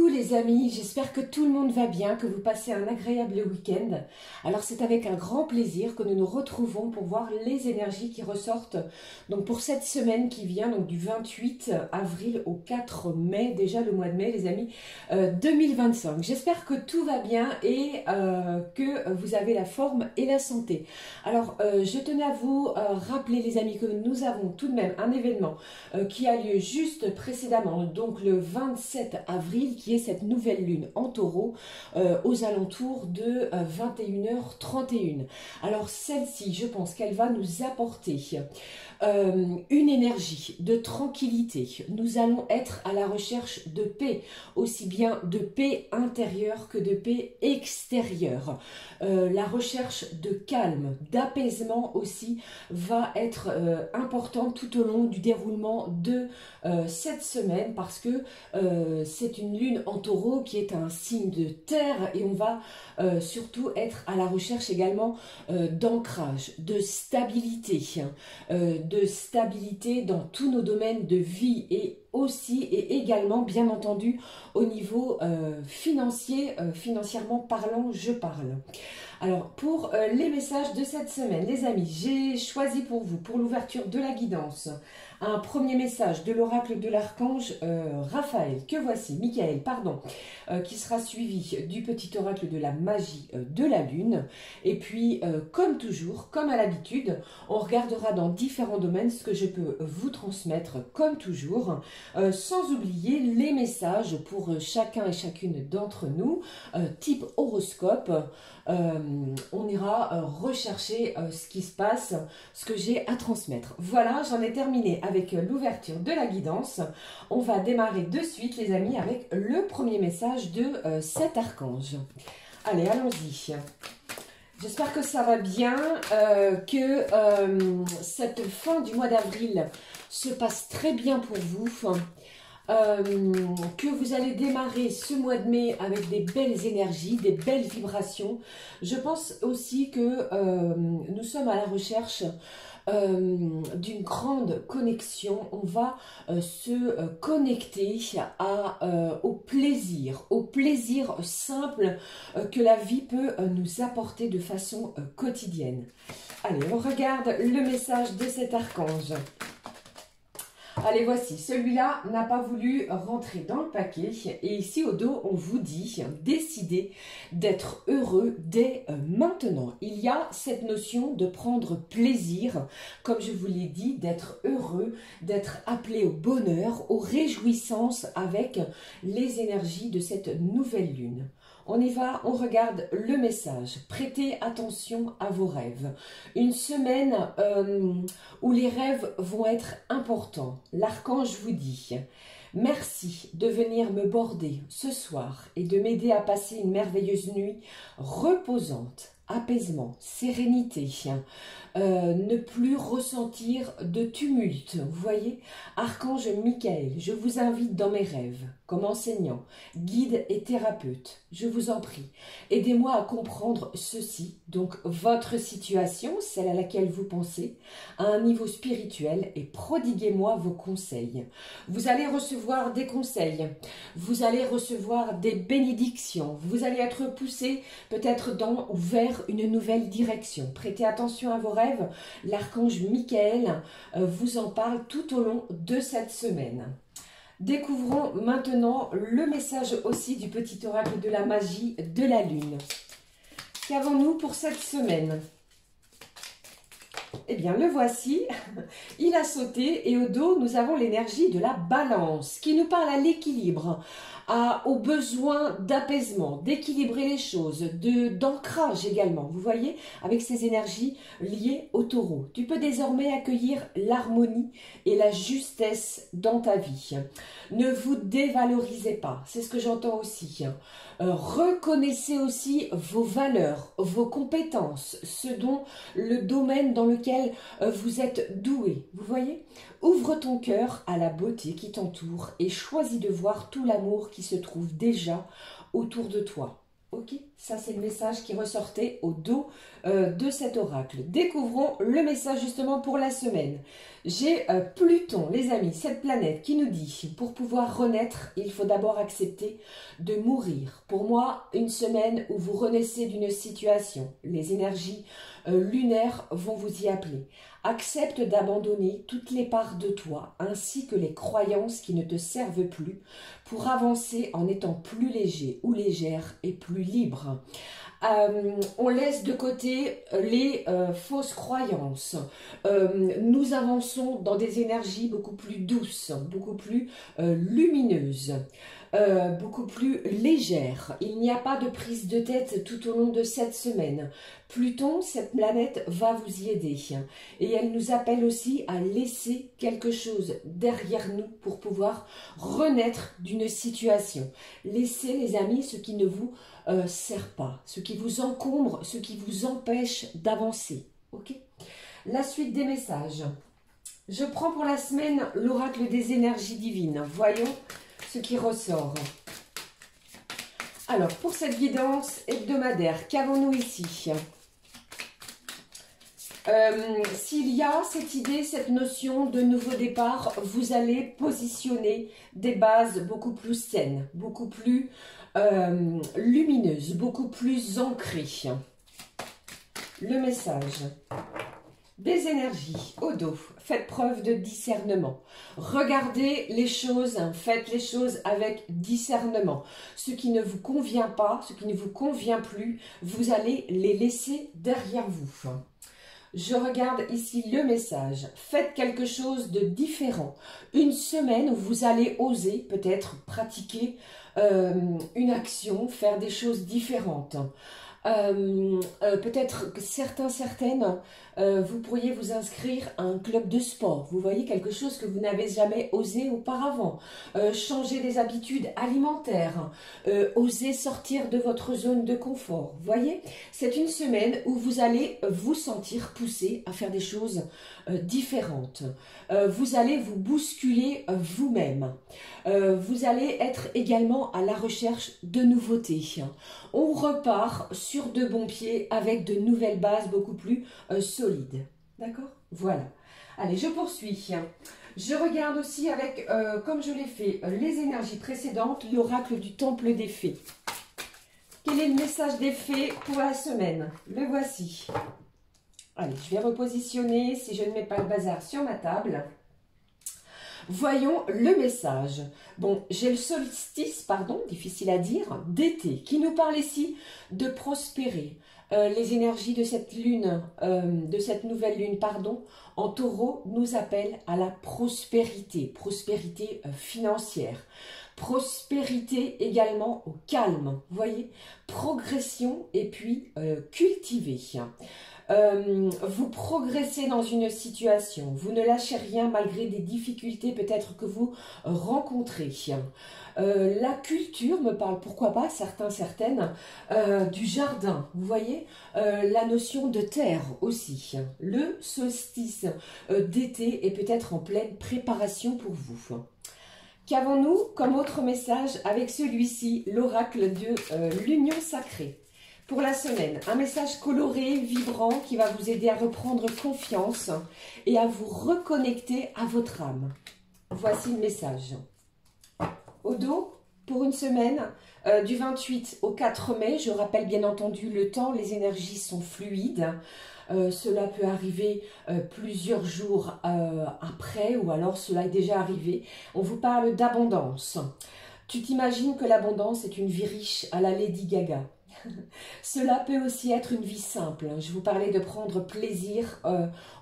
les amis, j'espère que tout le monde va bien, que vous passez un agréable week-end. Alors c'est avec un grand plaisir que nous nous retrouvons pour voir les énergies qui ressortent donc pour cette semaine qui vient, donc du 28 avril au 4 mai, déjà le mois de mai les amis, 2025. J'espère que tout va bien et que vous avez la forme et la santé. Alors je tenais à vous rappeler les amis que nous avons tout de même un événement qui a lieu juste précédemment, donc le 27 avril, qui est cette nouvelle lune en taureau aux alentours de 21h31. Alors celle-ci, je pense qu'elle va nous apporter une énergie de tranquillité. Nous allons être à la recherche de paix, aussi bien de paix intérieure que de paix extérieure. La recherche de calme, d'apaisement aussi va être importante tout au long du déroulement de cette semaine, parce que c'est une lune en taureau qui est un signe de terre et on va surtout être à la recherche également d'ancrage, de stabilité dans tous nos domaines de vie et aussi et également bien entendu au niveau financier, financièrement parlant, je parle. Alors pour les messages de cette semaine, les amis, j'ai choisi pour vous, pour l'ouverture de la guidance, un premier message de l'oracle de l'archange Raphaël, que voici, Michael, pardon, qui sera suivi du petit oracle de la magie de la lune. Et puis, comme toujours, comme à l'habitude, on regardera dans différents domaines ce que je peux vous transmettre, comme toujours, sans oublier les messages pour chacun et chacune d'entre nous, type horoscope. On ira rechercher ce qui se passe, ce que j'ai à transmettre. Voilà, j'en ai terminé avec l'ouverture de la guidance. On va démarrer de suite les amis avec le premier message de cet archange. Allez, allons-y. J'espère que ça va bien, que cette fin du mois d'avril se passe très bien pour vous. Que vous allez démarrer ce mois de mai avec des belles énergies, des belles vibrations. Je pense aussi que nous sommes à la recherche d'une grande connexion. On va se connecter au plaisir simple que la vie peut nous apporter de façon quotidienne. Allez, on regarde le message de cet archange. Allez, voici, celui-là n'a pas voulu rentrer dans le paquet et ici au dos, on vous dit décidez d'être heureux dès maintenant. Il y a cette notion de prendre plaisir, comme je vous l'ai dit, d'être heureux, d'être appelé au bonheur, aux réjouissances avec les énergies de cette nouvelle lune. On y va, on regarde le message. Prêtez attention à vos rêves. Une semaine où les rêves vont être importants. L'archange vous dit « Merci de venir me border ce soir et de m'aider à passer une merveilleuse nuit reposante. » Apaisement, sérénité, ne plus ressentir de tumulte. Vous voyez, archange Michael, je vous invite dans mes rêves, comme enseignant, guide et thérapeute. Je vous en prie, aidez-moi à comprendre ceci, donc votre situation, celle à laquelle vous pensez, à un niveau spirituel et prodiguez-moi vos conseils. Vous allez recevoir des conseils, vous allez recevoir des bénédictions, vous allez être poussé peut-être dans ou vers une nouvelle direction. Prêtez attention à vos rêves, l'archange Michael vous en parle tout au long de cette semaine. Découvrons maintenant le message aussi du petit oracle de la magie de la lune. Qu'avons-nous pour cette semaine? Eh bien, le voici, il a sauté et au dos, nous avons l'énergie de la balance qui nous parle à l'équilibre, au besoin d'apaisement, d'équilibrer les choses, d'ancrage également, vous voyez, avec ces énergies liées au taureau. Tu peux désormais accueillir l'harmonie et la justesse dans ta vie. Ne vous dévalorisez pas, c'est ce que j'entends aussi. Reconnaissez aussi vos valeurs, vos compétences, le domaine dans lequel vous êtes doué. Vous voyez? Ouvre ton cœur à la beauté qui t'entoure et choisis de voir tout l'amour qui se trouve déjà autour de toi. Ok? Ça, c'est le message qui ressortait au dos de cet oracle. Découvrons le message justement pour la semaine. J'ai Pluton, les amis, cette planète qui nous dit, pour pouvoir renaître, il faut d'abord accepter de mourir. Pour moi, une semaine où vous renaissez d'une situation, les énergies lunaires vont vous y appeler. Accepte d'abandonner toutes les parts de toi, ainsi que les croyances qui ne te servent plus, pour avancer en étant plus léger ou légère et plus libre. On laisse de côté les fausses croyances. Nous avançons dans des énergies beaucoup plus douces, beaucoup plus lumineuses. Beaucoup plus légère. Il n'y a pas de prise de tête tout au long de cette semaine. Pluton, cette planète, va vous y aider. Et elle nous appelle aussi à laisser quelque chose derrière nous pour pouvoir renaître d'une situation. Laissez, les amis, ce qui ne vous sert pas, ce qui vous encombre, ce qui vous empêche d'avancer. Ok ? La suite des messages. Je prends pour la semaine l'oracle des énergies divines. Voyons ce qui ressort. Alors, pour cette guidance hebdomadaire, qu'avons-nous ici? S'il y a cette idée, cette notion de nouveau départ, vous allez positionner des bases beaucoup plus saines, beaucoup plus lumineuses, beaucoup plus ancrées. Le message des énergies au dos. Faites preuve de discernement. Regardez les choses, faites les choses avec discernement. Ce qui ne vous convient pas, ce qui ne vous convient plus, vous allez les laisser derrière vous. Je regarde ici le message. Faites quelque chose de différent. Une semaine où vous allez oser peut-être pratiquer une action, faire des choses différentes. Peut-être que certaines, vous pourriez vous inscrire à un club de sport. Vous voyez, quelque chose que vous n'avez jamais osé auparavant. Changer des habitudes alimentaires. Oser sortir de votre zone de confort. Vous voyez, c'est une semaine où vous allez vous sentir poussé à faire des choses différentes. Vous allez vous bousculer vous-même. Vous allez être également à la recherche de nouveautés. On repart sur de bons pieds avec de nouvelles bases beaucoup plus solides. D'accord? Voilà. Allez, je poursuis. Je regarde aussi avec, comme je l'ai fait, les énergies précédentes, l'oracle du temple des fées. Quel est le message des fées pour la semaine? Le voici. Allez, je vais repositionner, si je ne mets pas le bazar sur ma table. Voyons le message. Bon, j'ai le solstice, pardon, difficile à dire, d'été, qui nous parle ici de prospérer. Les énergies de cette lune, de cette nouvelle lune, pardon, en taureau, nous appellent à la prospérité, prospérité financière. Prospérité également au calme, vous voyez, progression et puis cultiver. Vous progressez dans une situation, vous ne lâchez rien malgré des difficultés peut-être que vous rencontrez. La culture me parle, pourquoi pas, certaines, du jardin, vous voyez, la notion de terre aussi. Le solstice d'été est peut-être en pleine préparation pour vous. Qu'avons-nous comme autre message avec celui-ci, l'oracle de l'union sacrée? Pour la semaine, un message coloré, vibrant, qui va vous aider à reprendre confiance et à vous reconnecter à votre âme. Voici le message. Au dos, pour une semaine, du 28 au 4 mai, je rappelle bien entendu le temps, les énergies sont fluides. Cela peut arriver plusieurs jours après, ou alors cela est déjà arrivé. On vous parle d'abondance. Tu t'imagines que l'abondance est une vie riche à la Lady Gaga. Cela peut aussi être une vie simple. Je vous parlais de prendre plaisir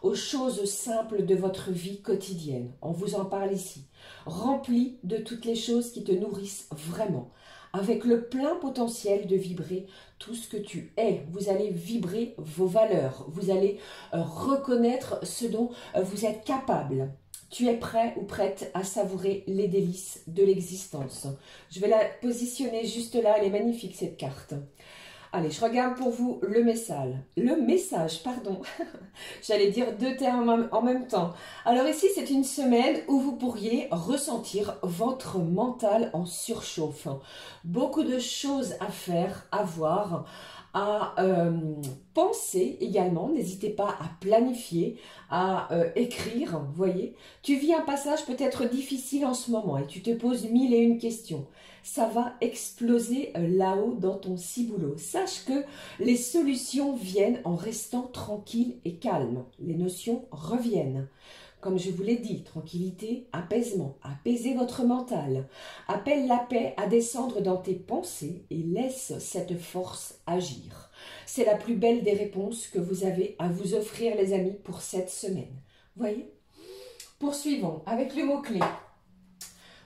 aux choses simples de votre vie quotidienne. On vous en parle ici. Rempli de toutes les choses qui te nourrissent vraiment. Avec le plein potentiel de vibrer tout ce que tu es. Vous allez vibrer vos valeurs. Vous allez reconnaître ce dont vous êtes capable. Tu es prêt ou prête à savourer les délices de l'existence. Je vais la positionner juste là. Elle est magnifique cette carte. Allez, je regarde pour vous le message. Le message, pardon. J'allais dire deux termes en même temps. Alors ici, c'est une semaine où vous pourriez ressentir votre mental en surchauffe. Beaucoup de choses à faire, à voir, à penser également. N'hésitez pas à planifier, à écrire, vous voyez. Tu vis un passage peut-être difficile en ce moment et tu te poses 1001 questions. Ça va exploser là-haut dans ton ciboulot. Sache que les solutions viennent en restant tranquille et calme. Les notions reviennent. Comme je vous l'ai dit, tranquillité, apaisement, apaiser votre mental. Appelle la paix à descendre dans tes pensées et laisse cette force agir. C'est la plus belle des réponses que vous avez à vous offrir, les amis, pour cette semaine. Voyez? Poursuivons avec le mot-clé.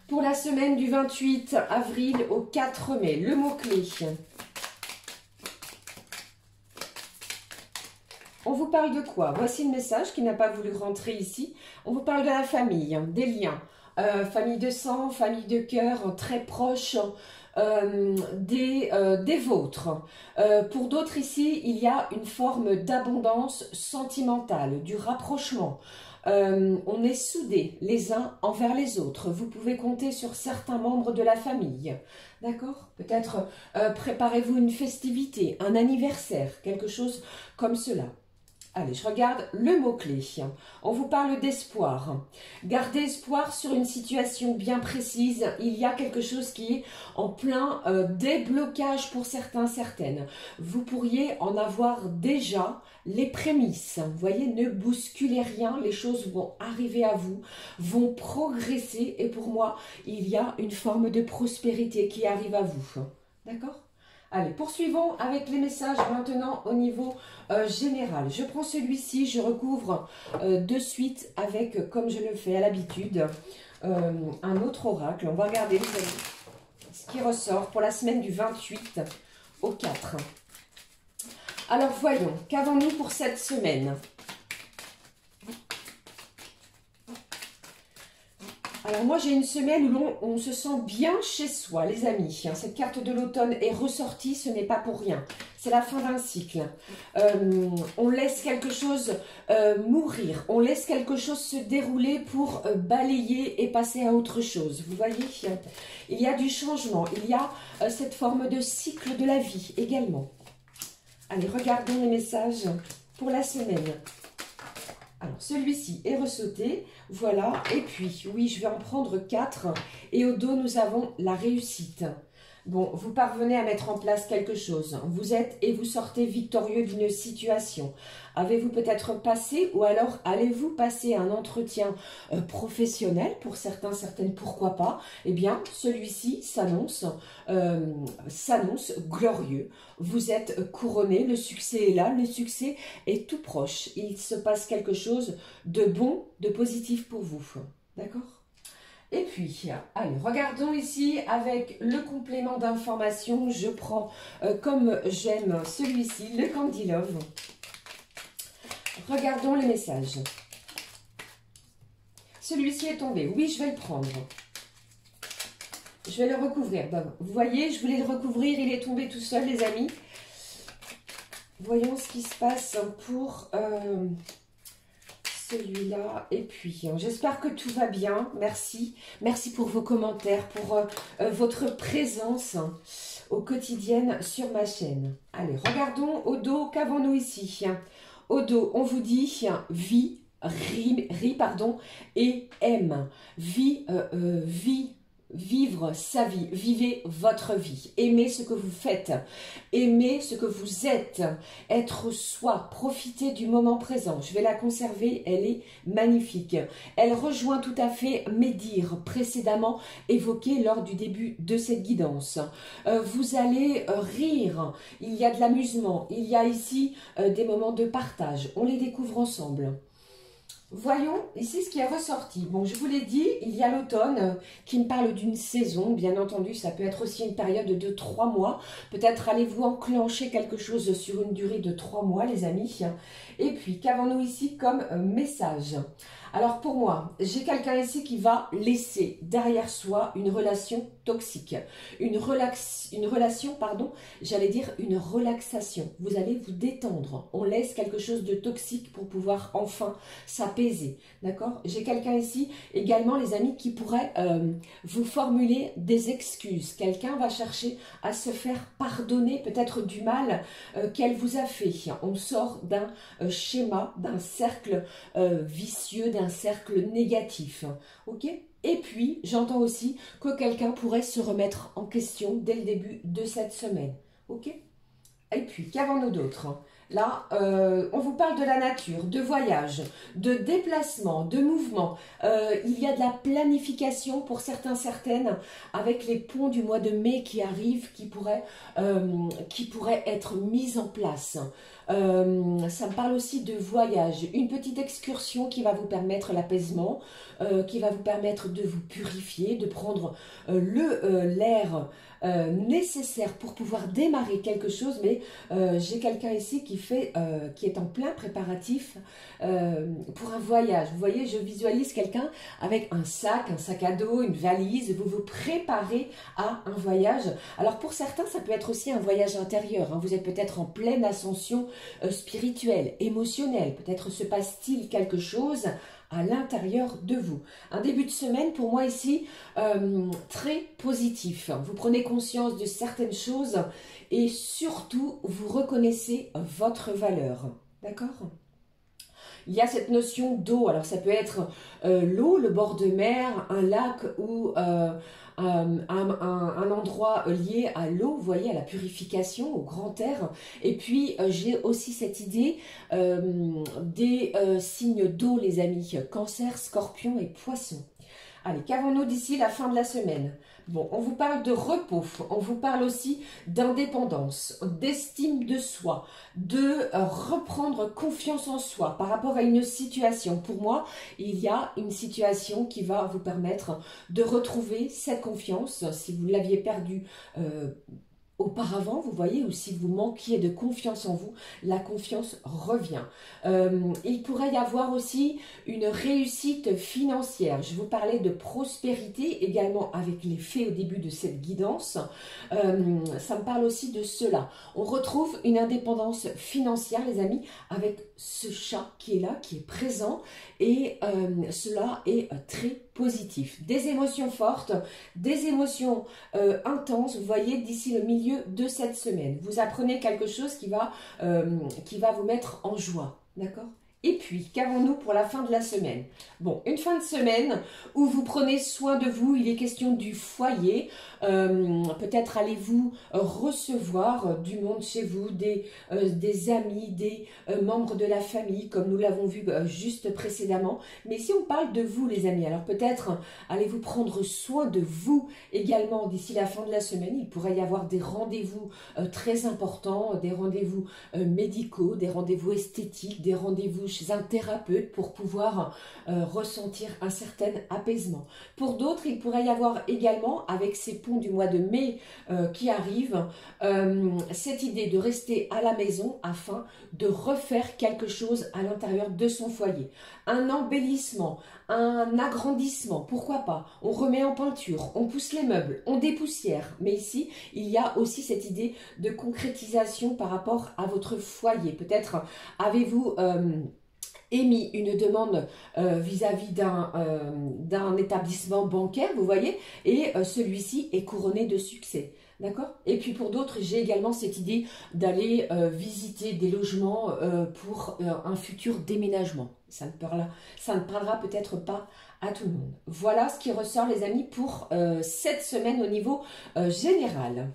Pour la semaine du 28 avril au 4 mai, le mot-clé. On vous parle de quoi? Voici le message qui n'a pas voulu rentrer ici. On vous parle de la famille, des liens. Famille de sang, famille de cœur, très proche des vôtres. Pour d'autres ici, il y a une forme d'abondance sentimentale, du rapprochement. On est soudés les uns envers les autres. Vous pouvez compter sur certains membres de la famille. D'accord? Peut-être préparez-vous une festivité, un anniversaire, quelque chose comme cela. Allez, je regarde le mot-clé. On vous parle d'espoir. Gardez espoir sur une situation bien précise. Il y a quelque chose qui est en plein déblocage pour certains, certaines. Vous pourriez en avoir déjà les prémices. Vous voyez, ne bousculez rien. Les choses vont arriver à vous, vont progresser. Et pour moi, il y a une forme de prospérité qui arrive à vous. D'accord ? Allez, poursuivons avec les messages maintenant au niveau général. Je prends celui-ci, je recouvre de suite avec, comme je le fais à l'habitude, un autre oracle. On va regarder les amis, ce qui ressort pour la semaine du 28 au 4. Alors voyons, qu'avons-nous pour cette semaine ? Alors moi j'ai une semaine où on se sent bien chez soi, les amis. Cette carte de l'automne est ressortie, ce n'est pas pour rien. C'est la fin d'un cycle. On laisse quelque chose mourir, on laisse quelque chose se dérouler pour balayer et passer à autre chose. Vous voyez, il y a du changement, il y a cette forme de cycle de la vie également. Allez, regardons les messages pour la semaine. Alors, celui-ci est ressauté, voilà, et puis, oui, je vais en prendre 4, et au dos, nous avons la réussite. Bon, vous parvenez à mettre en place quelque chose, vous êtes et vous sortez victorieux d'une situation. Avez-vous peut-être passé, ou alors allez-vous passer un entretien professionnel, pour certains, certaines, pourquoi pas? Eh bien, celui-ci s'annonce glorieux. Vous êtes couronné, le succès est là, le succès est tout proche. Il se passe quelque chose de bon, de positif pour vous. D'accord ? Et puis, allez, regardons ici avec le complément d'information. Je prends, comme j'aime celui-ci, le Candy Love. Regardons les messages. Celui-ci est tombé. Oui, je vais le prendre. Je vais le recouvrir. Donc, vous voyez, je voulais le recouvrir. Il est tombé tout seul, les amis. Voyons ce qui se passe pour... celui-là, et puis j'espère que tout va bien, merci pour vos commentaires, pour votre présence au quotidien sur ma chaîne. Allez, regardons au dos, qu'avons-nous ici? Au dos, on vous dit vie, rit, pardon, et aime, vivre sa vie, vivez votre vie, aimez ce que vous faites, aimez ce que vous êtes, être soi, profitez du moment présent. Je vais la conserver, elle est magnifique. Elle rejoint tout à fait mes dires précédemment évoqués lors du début de cette guidance. Vous allez rire, il y a de l'amusement, il y a ici des moments de partage, on les découvre ensemble. Voyons ici ce qui est ressorti. Bon, je vous l'ai dit, il y a l'automne qui me parle d'une saison. Bien entendu, ça peut être aussi une période de 3 mois. Peut-être allez-vous enclencher quelque chose sur une durée de 3 mois, les amis. Et puis, qu'avons-nous ici comme message? Alors pour moi, j'ai quelqu'un ici qui va laisser derrière soi une relation toxique. Une relation, pardon, j'allais dire une relaxation. Vous allez vous détendre. On laisse quelque chose de toxique pour pouvoir enfin s'apaiser. D'accord? J'ai quelqu'un ici également, les amis, qui pourrait vous formuler des excuses. Quelqu'un va chercher à se faire pardonner peut-être du mal qu'elle vous a fait. On sort d'un schéma, d'un cercle vicieux, d'un cercle négatif. Ok? Et puis, j'entends aussi que quelqu'un pourrait se remettre en question dès le début de cette semaine. Ok? Et puis, qu'avons-nous d'autre? Là, on vous parle de la nature, de voyage, de déplacement, de mouvement. Il y a de la planification pour certains, certaines, avec les ponts du mois de mai qui arrivent, qui pourraient être mis en place. Ça me parle aussi de voyage, une petite excursion qui va vous permettre l'apaisement, qui va vous permettre de vous purifier, de prendre l'air nécessaire pour pouvoir démarrer quelque chose, mais j'ai quelqu'un ici qui est en plein préparatif pour un voyage. Vous voyez, je visualise quelqu'un avec un sac à dos, une valise, vous vous préparez à un voyage. Alors pour certains, ça peut être aussi un voyage intérieur, hein. Vous êtes peut-être en pleine ascension spirituelle, émotionnelle, peut-être se passe-t-il quelque chose à l'intérieur de vous. Un début de semaine, pour moi ici, très positif. Vous prenez conscience de certaines choses et surtout, vous reconnaissez votre valeur. D'accord ? Il y a cette notion d'eau. Alors, ça peut être l'eau, le bord de mer, un lac ou un endroit lié à l'eau, vous voyez, à la purification, au grand air. Et puis, j'ai aussi cette idée des signes d'eau, les amis. Cancer, scorpion et poisson. Allez, qu'avons-nous d'ici la fin de la semaine? Bon, on vous parle de repos, on vous parle aussi d'indépendance, d'estime de soi, de reprendre confiance en soi par rapport à une situation. Pour moi, il y a une situation qui va vous permettre de retrouver cette confiance. Si vous l'aviez perdue auparavant, vous voyez, ou si vous manquiez de confiance en vous, la confiance revient. Il pourrait y avoir aussi une réussite financière. Je vous parlais de prospérité également avec les fées au début de cette guidance. Ça me parle aussi de cela. On retrouve une indépendance financière, les amis, avec ce chat qui est là, qui est présent, et cela est très positif. Des émotions fortes, des émotions intenses, vous voyez, d'ici le milieu de cette semaine. Vous apprenez quelque chose qui va vous mettre en joie, d'accord ? Et puis, qu'avons-nous pour la fin de la semaine? Bon, une fin de semaine où vous prenez soin de vous, il est question du foyer. Peut-être allez-vous recevoir du monde chez vous, des amis, des membres de la famille, comme nous l'avons vu juste précédemment. Mais si on parle de vous, les amis, alors peut-être allez-vous prendre soin de vous également d'ici la fin de la semaine. Il pourrait y avoir des rendez-vous très importants, des rendez-vous médicaux, des rendez-vous esthétiques, des rendez-vous chez un thérapeute pour pouvoir ressentir un certain apaisement. Pour d'autres, il pourrait y avoir également, avec ces ponts du mois de mai qui arrivent, cette idée de rester à la maison afin de refaire quelque chose à l'intérieur de son foyer. Un embellissement, un agrandissement, pourquoi pas. On remet en peinture, on pousse les meubles, on dépoussière. Mais ici, il y a aussi cette idée de concrétisation par rapport à votre foyer. Peut-être avez-vous émis une demande vis-à-vis d'un établissement bancaire, vous voyez, et celui-ci est couronné de succès. D'accord? Et puis pour d'autres, j'ai également cette idée d'aller visiter des logements pour un futur déménagement. Ça ne parlera peut-être pas à tout le monde. Voilà ce qui ressort, les amis, pour cette semaine au niveau général.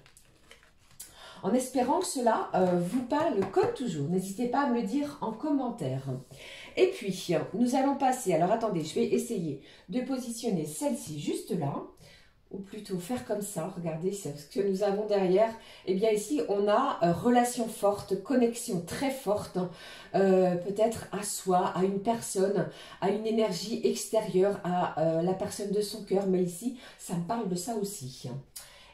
En espérant que cela vous parle comme toujours. N'hésitez pas à me le dire en commentaire. Et puis, nous allons passer, alors attendez, je vais essayer de positionner celle-ci juste là, ou plutôt faire comme ça, regardez ce que nous avons derrière. Et bien ici, on a relation forte, connexion très forte, peut-être à soi, à une personne, à une énergie extérieure, à la personne de son cœur, mais ici, ça me parle de ça aussi.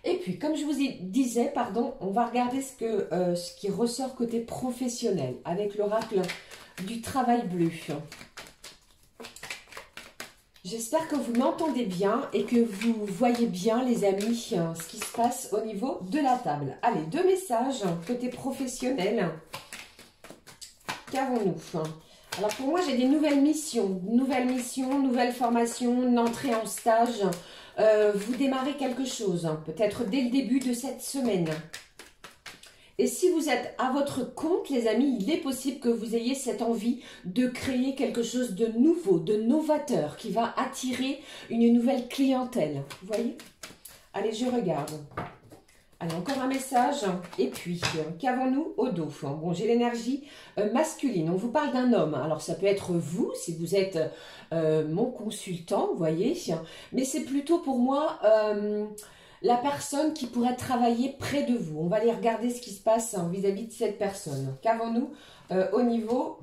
Et puis, comme je vous disais, pardon, on va regarder ce qui ressort côté professionnel avec l'oracle du travail bleu. J'espère que vous m'entendez bien et que vous voyez bien, les amis, ce qui se passe au niveau de la table. Allez, 2 messages côté professionnel. Qu'avons-nous? Alors pour moi, j'ai des nouvelles missions, nouvelles formations, une entrée en stage. Vous démarrez quelque chose, peut-être dès le début de cette semaine. Et si vous êtes à votre compte, les amis, il est possible que vous ayez cette envie de créer quelque chose de nouveau, de novateur, qui va attirer une nouvelle clientèle. Vous voyez? Allez, je regarde. Allez, encore un message. Et puis, qu'avons-nous au dos? Bon, j'ai l'énergie masculine. On vous parle d'un homme. Alors, ça peut être vous, si vous êtes mon consultant, vous voyez. Mais c'est plutôt pour moi... la personne qui pourrait travailler près de vous. On va aller regarder ce qui se passe vis-à-vis de cette personne. Qu'avons-nous au niveau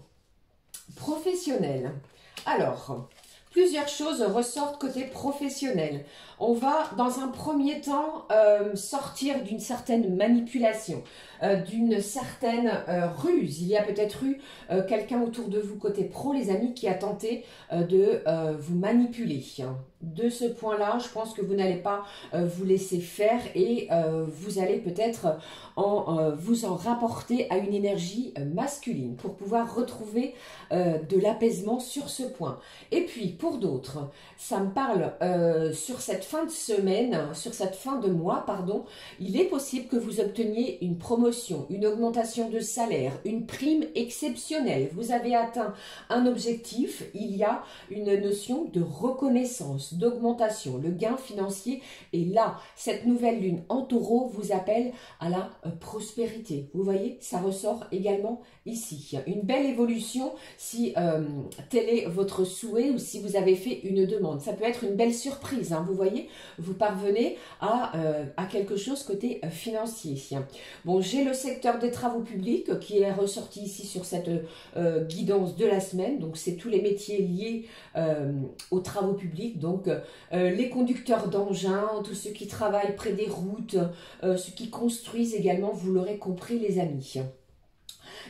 professionnel? Alors, plusieurs choses ressortent côté professionnel. On va, dans un premier temps, sortir d'une certaine manipulation, d'une certaine ruse. Il y a peut-être eu quelqu'un autour de vous, côté pro, les amis, qui a tenté de vous manipuler. De ce point-là, je pense que vous n'allez pas vous laisser faire et vous allez peut-être vous en rapporter à une énergie masculine pour pouvoir retrouver de l'apaisement sur ce point. Et puis, pour d'autres, ça me parle sur cette fin de semaine, sur cette fin de mois, pardon, il est possible que vous obteniez une promotion, une augmentation de salaire, une prime exceptionnelle. Vous avez atteint un objectif, il y a une notion de reconnaissance, d'augmentation. Le gain financier est là. Cette nouvelle lune en taureau vous appelle à la prospérité. Vous voyez, ça ressort également ici. Une belle évolution si tel est votre souhait ou si vous avez fait une demande. Ça peut être une belle surprise, hein, vous voyez, vous parvenez à quelque chose côté financier. Bon, j'ai le secteur des travaux publics qui est ressorti ici sur cette guidance de la semaine. Donc, c'est tous les métiers liés aux travaux publics. Donc, les conducteurs d'engins, tous ceux qui travaillent près des routes, ceux qui construisent également, vous l'aurez compris, les amis.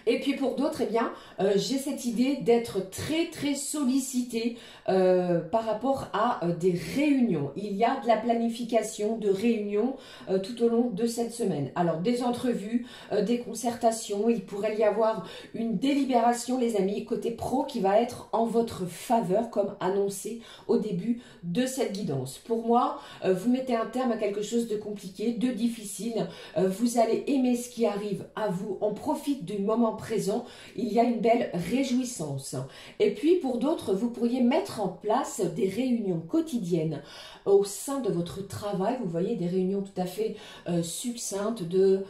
Et puis pour d'autres, eh bien, j'ai cette idée d'être très sollicité par rapport à des réunions. Il y a de la planification de réunions tout au long de cette semaine. Alors des entrevues, des concertations, il pourrait y avoir une délibération, les amis, côté pro qui va être en votre faveur comme annoncé au début de cette guidance. Pour moi, vous mettez un terme à quelque chose de compliqué, de difficile. Vous allez aimer ce qui arrive à vous. On profite du moment présent, il y a une belle réjouissance. Et puis pour d'autres, vous pourriez mettre en place des réunions quotidiennes au sein de votre travail. Vous voyez, des réunions tout à fait succinctes de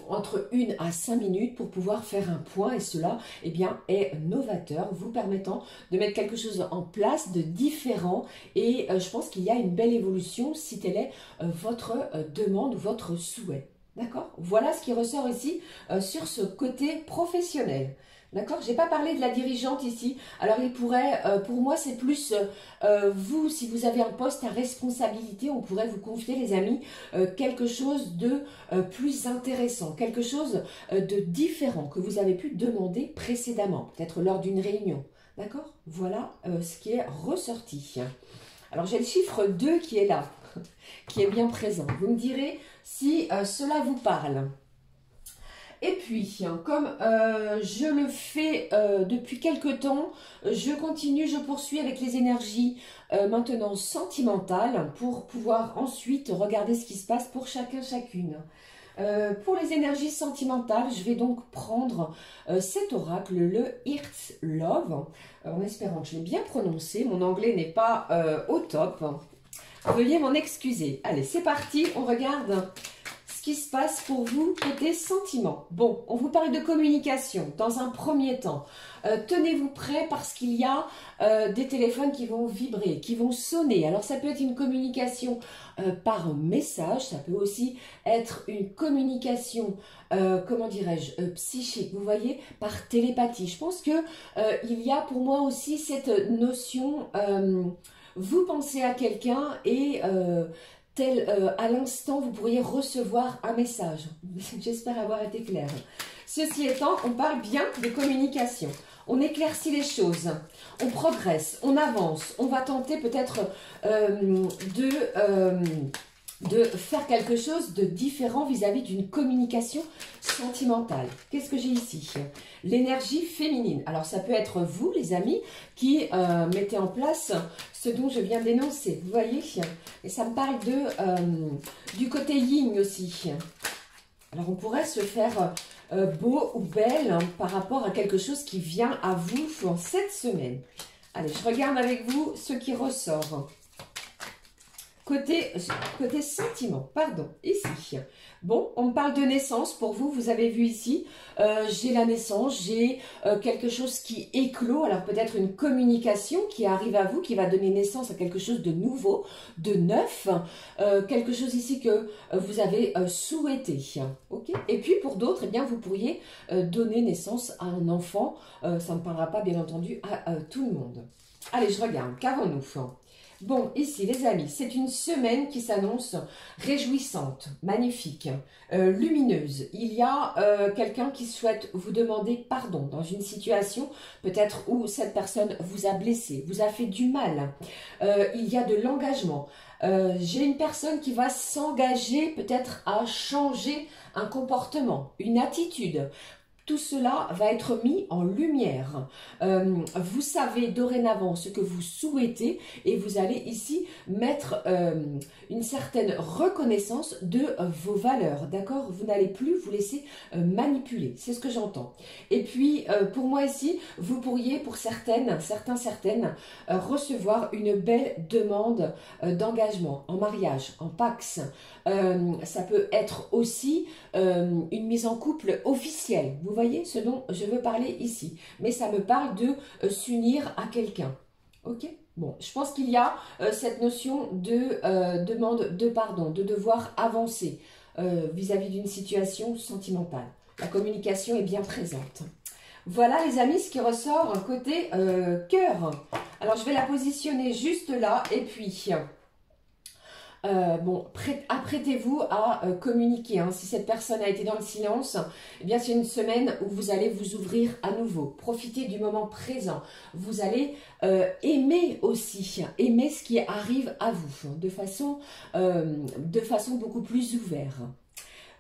entre 1 à 5 minutes pour pouvoir faire un point, et cela eh bien, est novateur, vous permettant de mettre quelque chose en place de différent, et je pense qu'il y a une belle évolution si telle est votre demande, votre souhait. D'accord? Voilà ce qui ressort ici sur ce côté professionnel. D'accord? Je n'ai pas parlé de la dirigeante ici. Alors, il pourrait, pour moi, c'est plus vous, si vous avez un poste à responsabilité, on pourrait vous confier, les amis, quelque chose de plus intéressant, quelque chose de différent que vous avez pu demander précédemment, peut-être lors d'une réunion. D'accord? Voilà ce qui est ressorti. Alors, j'ai le chiffre 2 qui est là, qui est bien présent. Vous me direz si cela vous parle. Et puis, comme je le fais depuis quelque temps, je continue, je poursuis avec les énergies maintenant sentimentales pour pouvoir ensuite regarder ce qui se passe pour chacun, chacune. Pour les énergies sentimentales, je vais donc prendre cet oracle, le Heart's Love, en espérant que je l'ai bien prononcé. Mon anglais n'est pas au top. Veuillez m'en excuser. Allez, c'est parti, on regarde ce qui se passe pour vous côté sentiments. Bon, on vous parle de communication dans un premier temps. Tenez-vous prêts parce qu'il y a des téléphones qui vont vibrer, qui vont sonner. Alors ça peut être une communication par message, ça peut aussi être une communication, comment dirais-je, psychique, vous voyez, par télépathie. Je pense que il y a pour moi aussi cette notion, vous pensez à quelqu'un et à l'instant, vous pourriez recevoir un message. J'espère avoir été claire. Ceci étant, on parle bien de communication. on éclaircit les choses, on progresse, on avance, on va tenter peut-être de faire quelque chose de différent vis-à-vis d'une communication sentimentale. Qu'est-ce que j'ai ici? L'énergie féminine. Alors, ça peut être vous, les amis, qui mettez en place ce dont je viens d'énoncer. Vous voyez? Et ça me parle du côté yin aussi. Alors, on pourrait se faire beau ou belle par rapport à quelque chose qui vient à vous en cette semaine. Allez, je regarde avec vous ce qui ressort. Côté sentiment, pardon, ici. Bon, on me parle de naissance pour vous, vous avez vu ici, j'ai la naissance, j'ai quelque chose qui éclot, alors peut-être une communication qui arrive à vous, qui va donner naissance à quelque chose de nouveau, de neuf, quelque chose ici que vous avez souhaité. Okay. Et puis pour d'autres, eh bien, vous pourriez donner naissance à un enfant, ça ne parlera pas bien entendu à tout le monde. Allez, je regarde, qu'avons-nous ? Bon, ici, les amis, c'est une semaine qui s'annonce réjouissante, magnifique, lumineuse. Il y a quelqu'un qui souhaite vous demander pardon dans une situation peut-être où cette personne vous a blessé, vous a fait du mal. Il y a de l'engagement. J'ai une personne qui va s'engager peut-être à changer un comportement, une attitude. Tout cela va être mis en lumière. Vous savez dorénavant ce que vous souhaitez et vous allez ici mettre une certaine reconnaissance de vos valeurs. D'accord? Vous n'allez plus vous laisser manipuler. C'est ce que j'entends. Et puis, pour moi ici, vous pourriez, pour certaines, recevoir une belle demande d'engagement en mariage, en Pax. Ça peut être aussi une mise en couple officielle. Vous voyez ce dont je veux parler ici. Mais ça me parle de s'unir à quelqu'un. Ok? Bon, je pense qu'il y a cette notion de demande de pardon, de devoir avancer vis-à-vis d'une situation sentimentale. La communication est bien présente. Voilà les amis, ce qui ressort côté cœur. Alors je vais la positionner juste là et puis... bon, apprêtez-vous à communiquer. Hein. Si cette personne a été dans le silence, eh bien c'est une semaine où vous allez vous ouvrir à nouveau. Profitez du moment présent. Vous allez aimer aussi, aimer ce qui arrive à vous de façon beaucoup plus ouverte.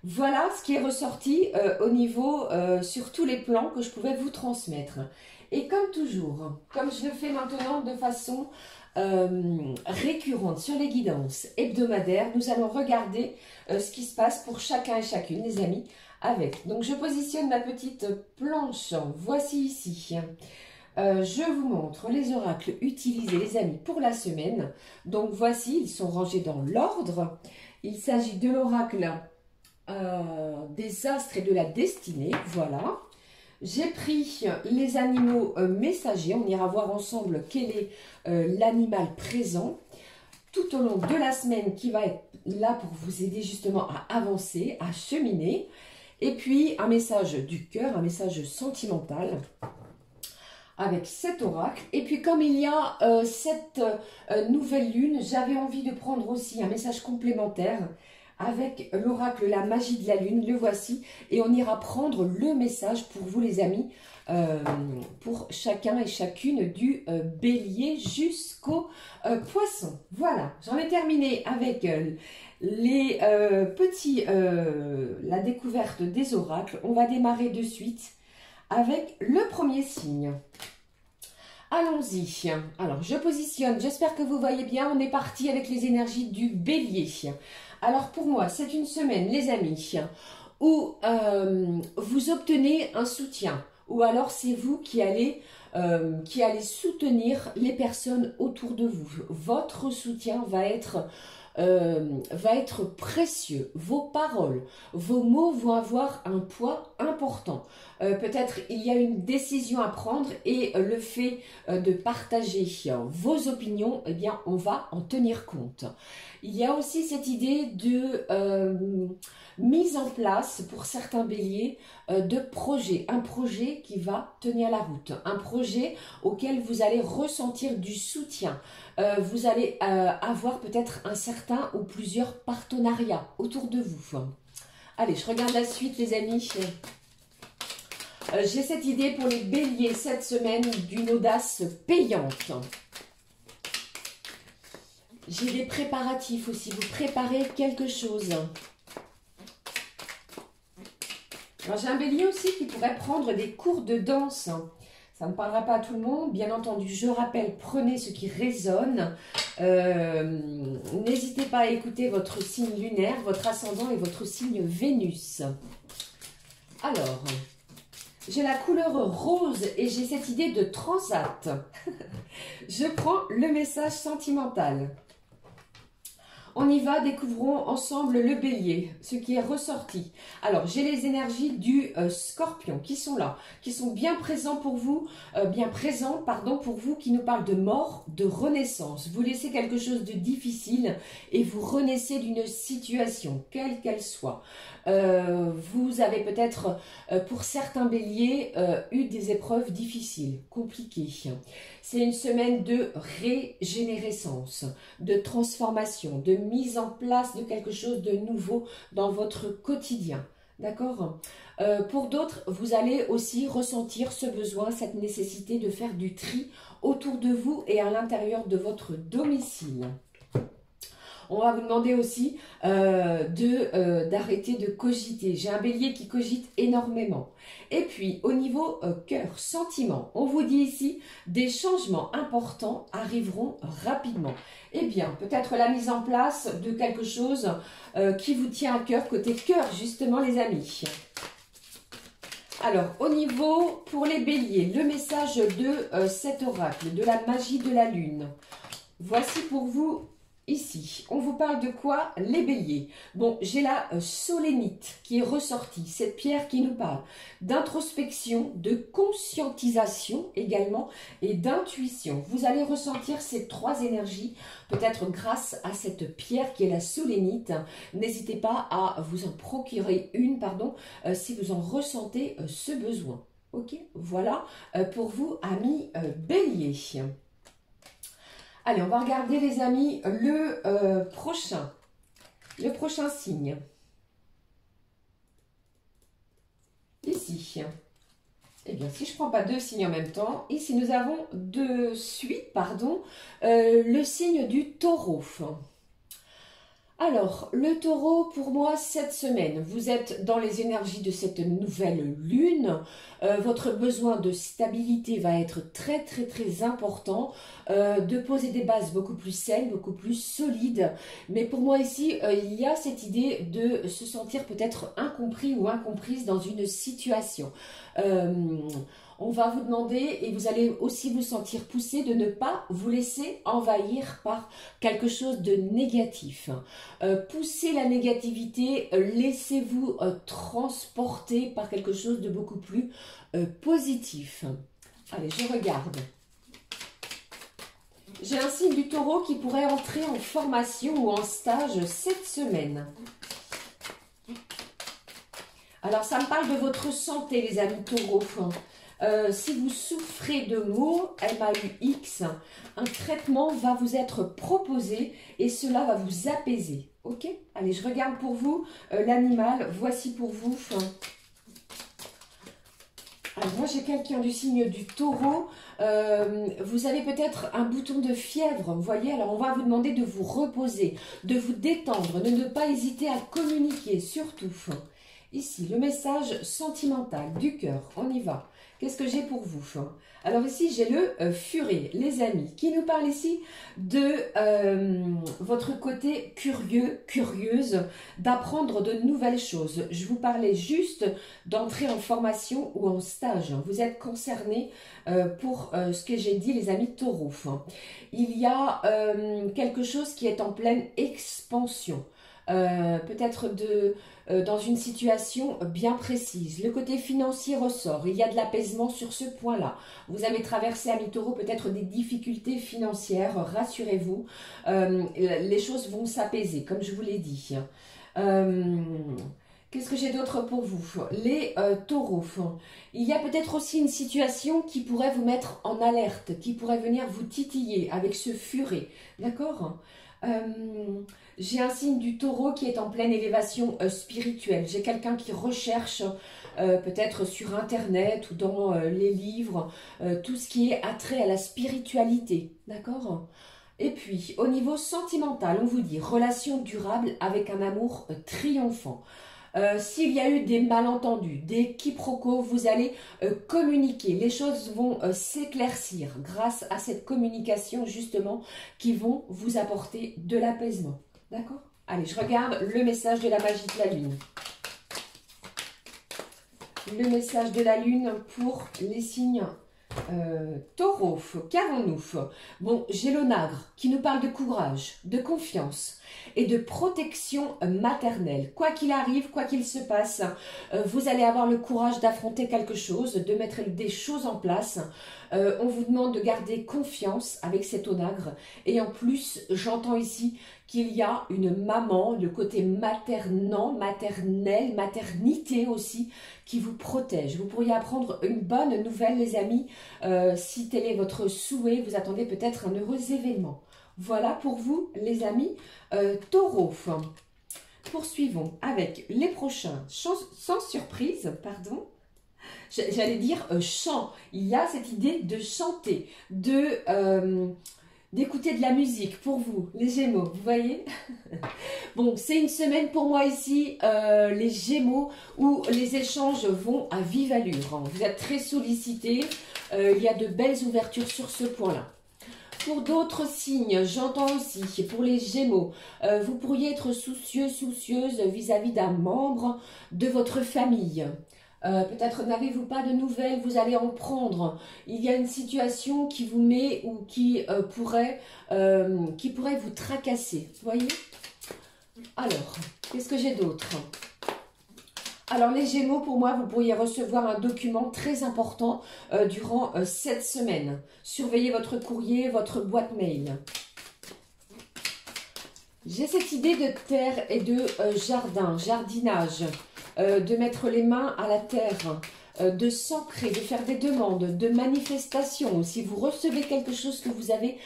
Voilà ce qui est ressorti au niveau, sur tous les plans que je pouvais vous transmettre. Et comme toujours, comme je le fais maintenant de façon... récurrente sur les guidances hebdomadaires, nous allons regarder ce qui se passe pour chacun et chacune, les amis, avec. Donc, je positionne ma petite planche, voici ici. Je vous montre les oracles utilisés, les amis, pour la semaine. Donc, voici, ils sont rangés dans l'ordre. Il s'agit de l'oracle des astres et de la destinée, voilà. J'ai pris les animaux messagers, on ira voir ensemble quel est l'animal présent tout au long de la semaine qui va être là pour vous aider justement à avancer, à cheminer. Et puis un message du cœur, un message sentimental avec cet oracle. Et puis comme il y a cette nouvelle lune, j'avais envie de prendre aussi un message complémentaire avec l'oracle La Magie de la Lune, le voici, et on ira prendre le message pour vous les amis, pour chacun et chacune du bélier jusqu'au poisson. Voilà, j'en ai terminé avec les la découverte des oracles. On va démarrer de suite avec le premier signe. Allons-y. Alors, je positionne, j'espère que vous voyez bien, on est parti avec les énergies du bélier. Alors, pour moi, c'est une semaine, les amis, où vous obtenez un soutien, ou alors c'est vous qui allez soutenir les personnes autour de vous. Votre soutien va être précieux. Vos paroles, vos mots vont avoir un poids important. Peut-être il y a une décision à prendre et le fait de partager vos opinions, eh bien on va en tenir compte. Il y a aussi cette idée de mise en place pour certains béliers de projets, un projet qui va tenir la route, un projet auquel vous allez ressentir du soutien. Vous allez avoir peut-être un certain ou plusieurs partenariats autour de vous. Allez, je regarde la suite les amis. J'ai cette idée pour les béliers cette semaine d'une audace payante. J'ai des préparatifs aussi, vous préparez quelque chose. Alors j'ai un bélier aussi qui pourrait prendre des cours de danse. Ça ne parlera pas à tout le monde, bien entendu. Je rappelle, prenez ce qui résonne. N'hésitez pas à écouter votre signe lunaire, votre ascendant et votre signe Vénus. Alors, j'ai la couleur rose et j'ai cette idée de transat. Je prends le message sentimental. On y va, découvrons ensemble le bélier, ce qui est ressorti. Alors, j'ai les énergies du scorpion qui sont là, qui sont bien présents pour vous, pour vous, qui nous parlent de mort, de renaissance. Vous laissez quelque chose de difficile et vous renaissez d'une situation, quelle qu'elle soit. Vous avez peut-être, pour certains béliers, eu des épreuves difficiles, compliquées. C'est une semaine de régénérescence, de transformation, de mise en place de quelque chose de nouveau dans votre quotidien. D'accord? Pour d'autres, vous allez aussi ressentir ce besoin, cette nécessité de faire du tri autour de vous et à l'intérieur de votre domicile. On va vous demander aussi d'arrêter de cogiter. J'ai un bélier qui cogite énormément. Et puis, au niveau cœur, sentiment, on vous dit ici, des changements importants arriveront rapidement. Eh bien, peut-être la mise en place de quelque chose qui vous tient à cœur, côté cœur, justement, les amis. Alors, au niveau, pour les béliers, le message de cet oracle, de la magie de la lune. Voici pour vous... Ici, on vous parle de quoi? Les béliers. Bon, j'ai la solénite qui est ressortie, cette pierre qui nous parle d'introspection, de conscientisation également et d'intuition. Vous allez ressentir ces trois énergies, peut-être grâce à cette pierre qui est la solénite. N'hésitez pas à vous en procurer une, si vous en ressentez ce besoin. Ok, voilà pour vous, amis béliers. Allez, on va regarder les amis le prochain signe. Ici. Eh bien, si je ne prends pas deux signes en même temps, ici nous avons de suite, le signe du taureau. Alors, le taureau, pour moi, cette semaine, vous êtes dans les énergies de cette nouvelle lune. Votre besoin de stabilité va être très, très, très important. De poser des bases beaucoup plus saines, beaucoup plus solides. Mais pour moi, ici, il y a cette idée de se sentir peut-être incompris ou incomprise dans une situation. On va vous demander, et vous allez aussi vous sentir poussé, de ne pas vous laisser envahir par quelque chose de négatif. Poussez la négativité, laissez-vous transporter par quelque chose de beaucoup plus positif. Allez, je regarde. J'ai un signe du taureau qui pourrait entrer en formation ou en stage cette semaine. Alors, ça me parle de votre santé, les amis taureaux. Si vous souffrez de maux, MAUX, un traitement va vous être proposé et cela va vous apaiser. Ok? Allez, je regarde pour vous l'animal. Voici pour vous. Alors, moi, j'ai quelqu'un du signe du taureau. Vous avez peut-être un bouton de fièvre, vous voyez. Alors, on va vous demander de vous reposer, de vous détendre, de ne pas hésiter à communiquer, surtout. Ici, le message sentimental du cœur. On y va. Qu'est-ce que j'ai pour vous? Alors ici, j'ai le furet, les amis, qui nous parle ici de votre côté curieux, curieuse, d'apprendre de nouvelles choses. Je vous parlais juste d'entrer en formation ou en stage. Vous êtes concernés pour ce que j'ai dit, les amis taureaux. Il y a quelque chose qui est en pleine expansion. Peut-être dans une situation bien précise. Le côté financier ressort. Il y a de l'apaisement sur ce point-là. Vous avez traversé, amis taureaux, peut-être des difficultés financières. Rassurez-vous, les choses vont s'apaiser, comme je vous l'ai dit. Qu'est-ce que j'ai d'autre pour vous? Les taureaux. Il y a peut-être aussi une situation qui pourrait vous mettre en alerte, qui pourrait venir vous titiller avec ce furet. D'accord? J'ai un signe du taureau qui est en pleine élévation spirituelle. J'ai quelqu'un qui recherche peut-être sur internet ou dans les livres tout ce qui est attrait à la spiritualité. D'accord? Et puis, au niveau sentimental, on vous dit relation durable avec un amour triomphant. S'il y a eu des malentendus, des quiproquos, vous allez communiquer. Les choses vont s'éclaircir grâce à cette communication justement qui vont vous apporter de l'apaisement. D'accord? Allez, je regarde le message de la magie de la lune. Le message de la lune pour les signes taureau. Qu'avons-nous? Bon, j'ai l'onagre qui nous parle de courage, de confiance et de protection maternelle. Quoi qu'il arrive, quoi qu'il se passe, vous allez avoir le courage d'affronter quelque chose, de mettre des choses en place. On vous demande de garder confiance avec cet onagre. Et en plus, j'entends ici qu'il y a une maman, le côté maternant, maternel, maternité aussi, qui vous protège. Vous pourriez apprendre une bonne nouvelle, les amis. Si tel est votre souhait, vous attendez peut-être un heureux événement. Voilà pour vous, les amis taureaux. Poursuivons avec les prochains, sans surprise, pardon. J'allais dire chant. Il y a cette idée de chanter, d'écouter de la musique pour vous, les Gémeaux, vous voyez. Bon, c'est une semaine pour moi ici, les Gémeaux, où les échanges vont à vive allure. Vous êtes très sollicités, il y a de belles ouvertures sur ce point-là. Pour d'autres signes, j'entends aussi, pour les Gémeaux, vous pourriez être soucieux, soucieuse vis-à-vis d'un membre de votre famille. Peut-être n'avez-vous pas de nouvelles, vous allez en prendre. Il y a une situation qui vous met ou qui pourrait vous tracasser. Vous voyez? Alors, qu'est-ce que j'ai d'autre? Alors les Gémeaux, pour moi, vous pourriez recevoir un document très important durant cette semaine. Surveillez votre courrier, votre boîte mail. J'ai cette idée de terre et de jardin, jardinage. De mettre les mains à la terre, de s'ancrer, de faire des demandes, de manifestations. Si vous recevez quelque chose que vous avez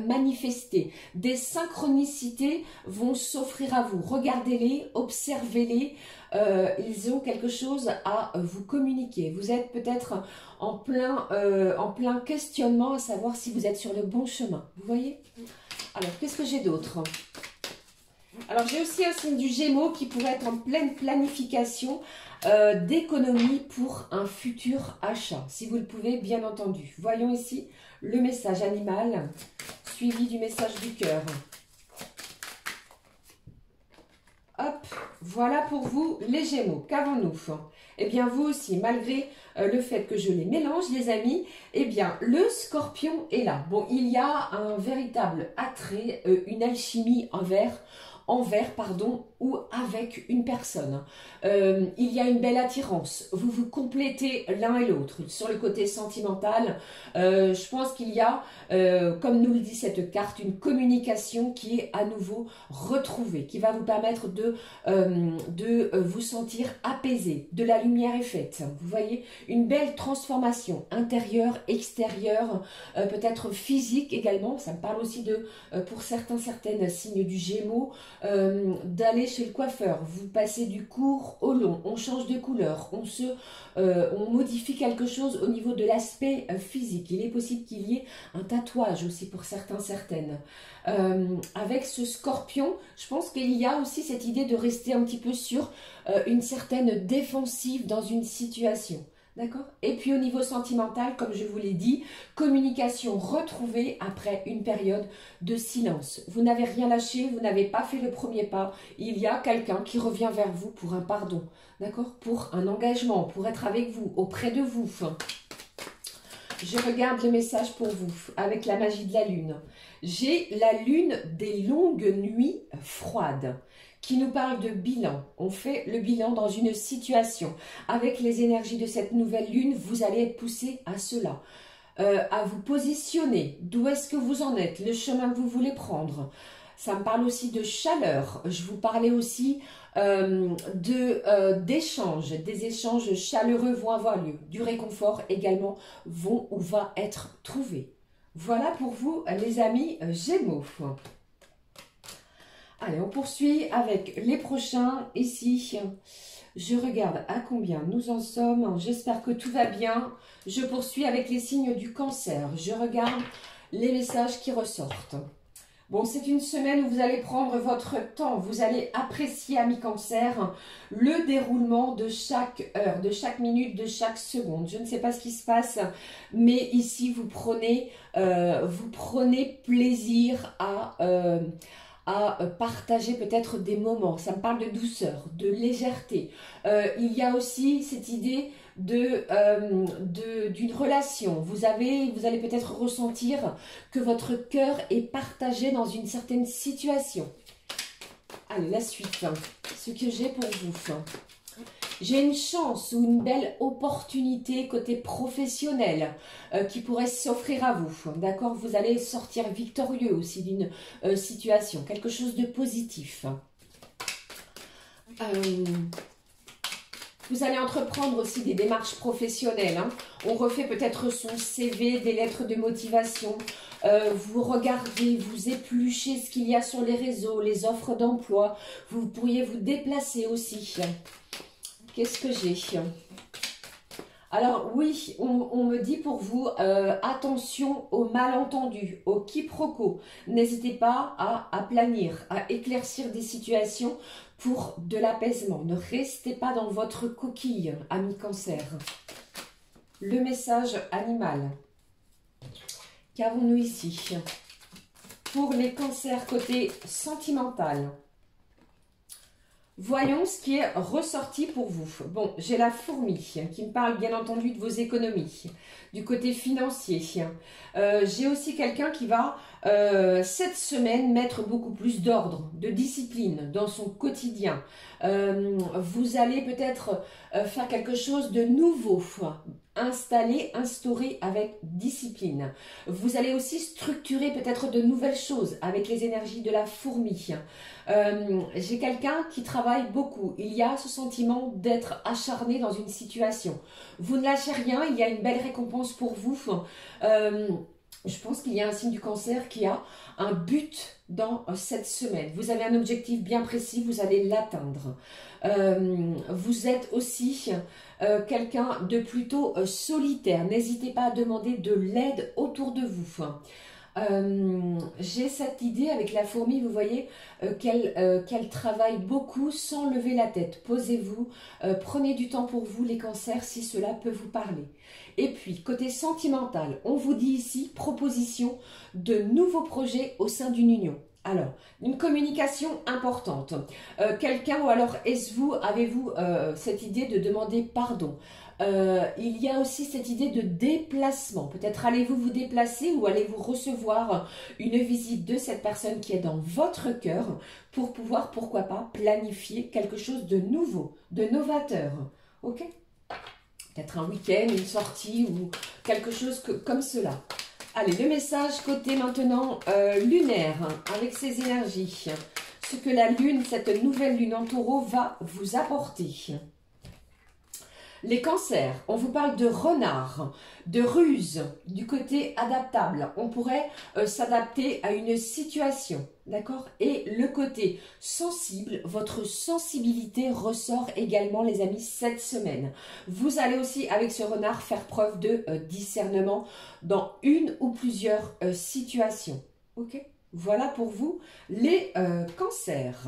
manifesté, des synchronicités vont s'offrir à vous. Regardez-les, observez-les. Ils ont quelque chose à vous communiquer. Vous êtes peut-être en plein questionnement à savoir si vous êtes sur le bon chemin. Vous voyez? Alors, qu'est-ce que j'ai d'autre? Alors, j'ai aussi un signe du Gémeaux qui pourrait être en pleine planification d'économie pour un futur achat, si vous le pouvez, bien entendu. Voyons ici le message animal, suivi du message du cœur. Hop, voilà pour vous les Gémeaux. Qu'avons-nous? Eh bien, vous aussi, malgré le fait que je les mélange, les amis, eh bien, le Scorpion est là. Bon, il y a un véritable attrait, une alchimie envers, ou avec une personne. Il y a une belle attirance. Vous vous complétez l'un et l'autre. Sur le côté sentimental, je pense qu'il y a, comme nous le dit cette carte, une communication qui est à nouveau retrouvée, qui va vous permettre de vous sentir apaisé. De la lumière est faite. Vous voyez, une belle transformation intérieure, extérieure, peut-être physique également. Ça me parle aussi de, pour certaines signes du Gémeaux, d'aller chez le coiffeur, vous passez du court au long, on change de couleur, on modifie quelque chose au niveau de l'aspect physique. Il est possible qu'il y ait un tatouage aussi pour certaines. Avec ce Scorpion, je pense qu'il y a aussi cette idée de rester un petit peu sur une certaine défensive dans une situation. D'accord? Et puis au niveau sentimental, comme je vous l'ai dit, communication retrouvée après une période de silence. Vous n'avez rien lâché, vous n'avez pas fait le premier pas. Il y a quelqu'un qui revient vers vous pour un pardon, d'accord? Pour un engagement, pour être avec vous, auprès de vous. Je regarde le message pour vous avec la magie de la lune. J'ai la lune des longues nuits froides qui nous parle de bilan. On fait le bilan dans une situation. Avec les énergies de cette nouvelle lune, vous allez être poussé à cela, à vous positionner. D'où est-ce que vous en êtes? Le chemin que vous voulez prendre. Ça me parle aussi de chaleur. Je vous parlais aussi d'échanges. Des échanges chaleureux vont avoir lieu. Du réconfort également vont ou va être trouvé. Voilà pour vous, les amis Gémeaux. Allez, on poursuit avec les prochains. Ici, je regarde à combien nous en sommes. J'espère que tout va bien. Je poursuis avec les signes du cancer. Je regarde les messages qui ressortent. Bon, c'est une semaine où vous allez prendre votre temps. Vous allez apprécier, amis cancer, le déroulement de chaque heure, de chaque minute, de chaque seconde. Je ne sais pas ce qui se passe, mais ici, vous prenez plaisir à partager peut-être des moments. Ça me parle de douceur, de légèreté. Il y a aussi cette idée d'une relation. Vous allez peut-être ressentir que votre cœur est partagé dans une certaine situation. Allez, la suite. Ce que j'ai pour vous. J'ai une chance ou une belle opportunité côté professionnel qui pourrait s'offrir à vous. D'accord? Vous allez sortir victorieux aussi d'une situation. Quelque chose de positif. Vous allez entreprendre aussi des démarches professionnelles. Hein. On refait peut-être son CV, des lettres de motivation. Vous regardez, vous épluchez ce qu'il y a sur les réseaux, les offres d'emploi. Vous pourriez vous déplacer aussi. Qu'est-ce que j'ai? Alors oui, on me dit pour vous, attention aux malentendus, aux quiproquos. N'hésitez pas à aplanir, à éclaircir des situations pour de l'apaisement. Ne restez pas dans votre coquille, amis cancer. Le message animal. Qu'avons-nous ici? Pour les cancers côté sentimental. Voyons ce qui est ressorti pour vous. Bon, j'ai la fourmi qui me parle bien entendu de vos économies, du côté financier. J'ai aussi quelqu'un qui va cette semaine mettre beaucoup plus d'ordre, de discipline dans son quotidien. Vous allez peut-être faire quelque chose de nouveau, instaurer avec discipline. Vous allez aussi structurer peut-être de nouvelles choses avec les énergies de la fourmi. J'ai quelqu'un qui travaille beaucoup. Il y a ce sentiment d'être acharné dans une situation. Vous ne lâchez rien, il y a une belle récompense pour vous. Je pense qu'il y a un signe du cancer qui a un but dans cette semaine. Vous avez un objectif bien précis, vous allez l'atteindre. Vous êtes aussi quelqu'un de plutôt solitaire. N'hésitez pas à demander de l'aide autour de vous. J'ai cette idée avec la fourmi, vous voyez, qu'elle travaille beaucoup sans lever la tête. Posez-vous, prenez du temps pour vous les cancers si cela peut vous parler. Et puis, côté sentimental, on vous dit ici proposition de nouveaux projets au sein d'une union. Alors, une communication importante. Quelqu'un ou alors avez-vous cette idée de demander pardon? Il y a aussi cette idée de déplacement. Peut-être allez-vous vous déplacer ou allez-vous recevoir une visite de cette personne qui est dans votre cœur pour pouvoir, pourquoi pas, planifier quelque chose de nouveau, de novateur. Ok? Peut-être un week-end, une sortie ou quelque chose comme cela. Allez, le message côté maintenant lunaire, avec ses énergies. Ce que la lune, cette nouvelle lune en taureau va vous apporter. Les cancers, on vous parle de renard, de ruse, du côté adaptable. On pourrait s'adapter à une situation, d'accord? Et le côté sensible, votre sensibilité ressort également, les amis, cette semaine. Vous allez aussi, avec ce renard, faire preuve de discernement dans une ou plusieurs situations, ok? Voilà pour vous, les cancers.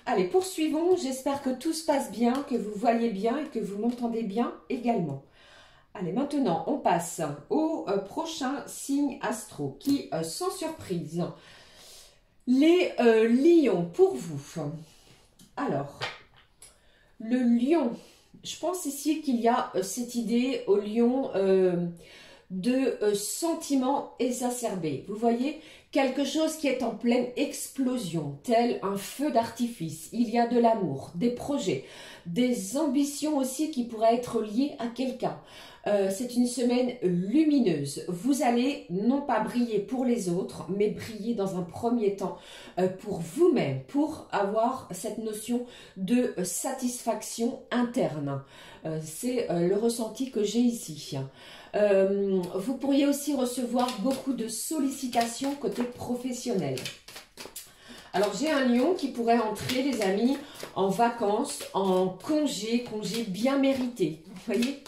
Allez, poursuivons. J'espère que tout se passe bien, que vous voyez bien et que vous m'entendez bien également. Allez, maintenant, on passe au prochain signe astro qui, sans surprise, les lions pour vous. Alors, le lion, je pense ici qu'il y a cette idée au lion de sentiments exacerbés. Vous voyez, quelque chose qui est en pleine explosion, tel un feu d'artifice. Il y a de l'amour, des projets, des ambitions aussi qui pourraient être liées à quelqu'un. C'est une semaine lumineuse. Vous allez non pas briller pour les autres, mais briller dans un premier temps pour vous-même, pour avoir cette notion de satisfaction interne. C'est le ressenti que j'ai ici. Vous pourriez aussi recevoir beaucoup de sollicitations côté professionnel. Alors, j'ai un lion qui pourrait entrer, les amis, en vacances, en congé bien mérité. Vous voyez?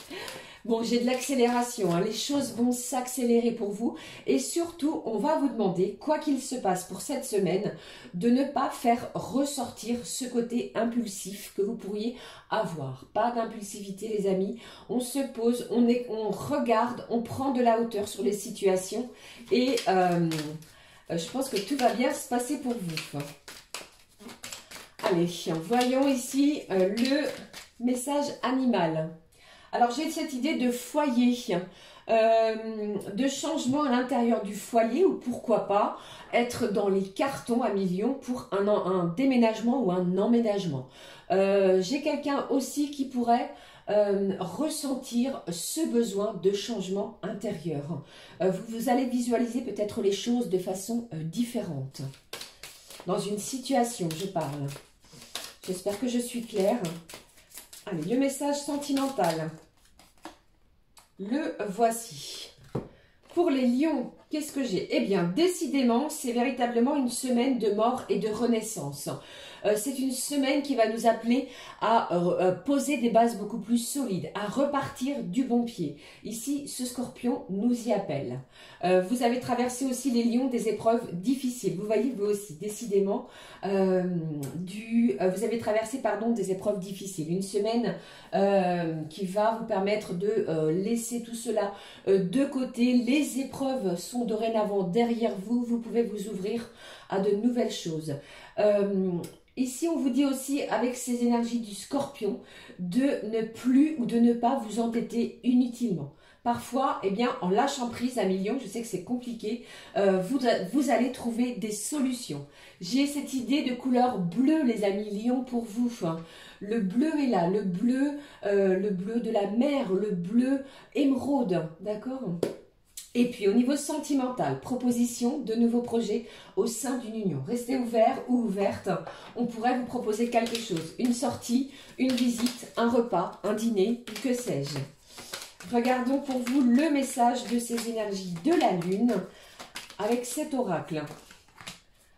Bon, j'ai de l'accélération, hein. Les choses vont s'accélérer pour vous. Et surtout, on va vous demander, quoi qu'il se passe pour cette semaine, de ne pas faire ressortir ce côté impulsif que vous pourriez avoir. Pas d'impulsivité, les amis. On se pose, on regarde, on prend de la hauteur sur les situations. Et je pense que tout va bien se passer pour vous. Allez, voyons ici le message animal. Alors, j'ai cette idée de foyer, de changement à l'intérieur du foyer ou pourquoi pas être dans les cartons à millions pour un déménagement ou un emménagement. J'ai quelqu'un aussi qui pourrait ressentir ce besoin de changement intérieur. Vous allez visualiser peut-être les choses de façon différente. Dans une situation, je parle. J'espère que je suis claire. Allez, le message sentimental. Le voici. Pour les lions, qu'est-ce que j'ai? Eh bien, décidément, c'est véritablement une semaine de mort et de renaissance. C'est une semaine qui va nous appeler à poser des bases beaucoup plus solides, à repartir du bon pied. Ici, ce scorpion nous y appelle. Vous avez traversé aussi, les lions, des épreuves difficiles. Vous voyez, vous aussi, décidément, vous avez traversé, des épreuves difficiles. Une semaine qui va vous permettre de laisser tout cela de côté. Les épreuves sont dorénavant derrière vous. Vous pouvez vous ouvrir à de nouvelles choses. Ici, on vous dit aussi, avec ces énergies du scorpion, de ne plus ou de ne pas vous embêter inutilement. Parfois, eh bien, en lâchant prise à millions, je sais que c'est compliqué, vous allez trouver des solutions. J'ai cette idée de couleur bleue, les amis lions, pour vous. Le bleu est là, le bleu de la mer, le bleu émeraude, d'accord ? Et puis, au niveau sentimental, proposition de nouveaux projets au sein d'une union. Restez ouvert ou ouverte. On pourrait vous proposer quelque chose. Une sortie, une visite, un repas, un dîner, que sais-je. Regardons pour vous le message de ces énergies de la Lune avec cet oracle.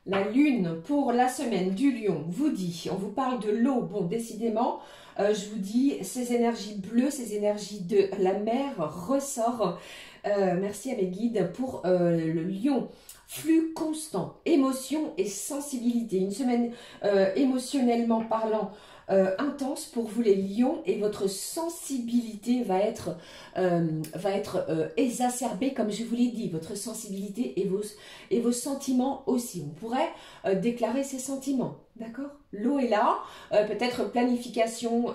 La Lune pour la semaine du Lion vous dit, on vous parle de l'eau. Bon, décidément, je vous dis, ces énergies bleues, ces énergies de la mer ressortent. Merci à mes guides pour le Lion. Flux constant, émotion et sensibilité. Une semaine émotionnellement parlant intense pour vous les lions et votre sensibilité va être exacerbée comme je vous l'ai dit. Votre sensibilité et vos sentiments aussi. On pourrait déclarer ses sentiments. D'accord? L'eau est là. Peut-être planification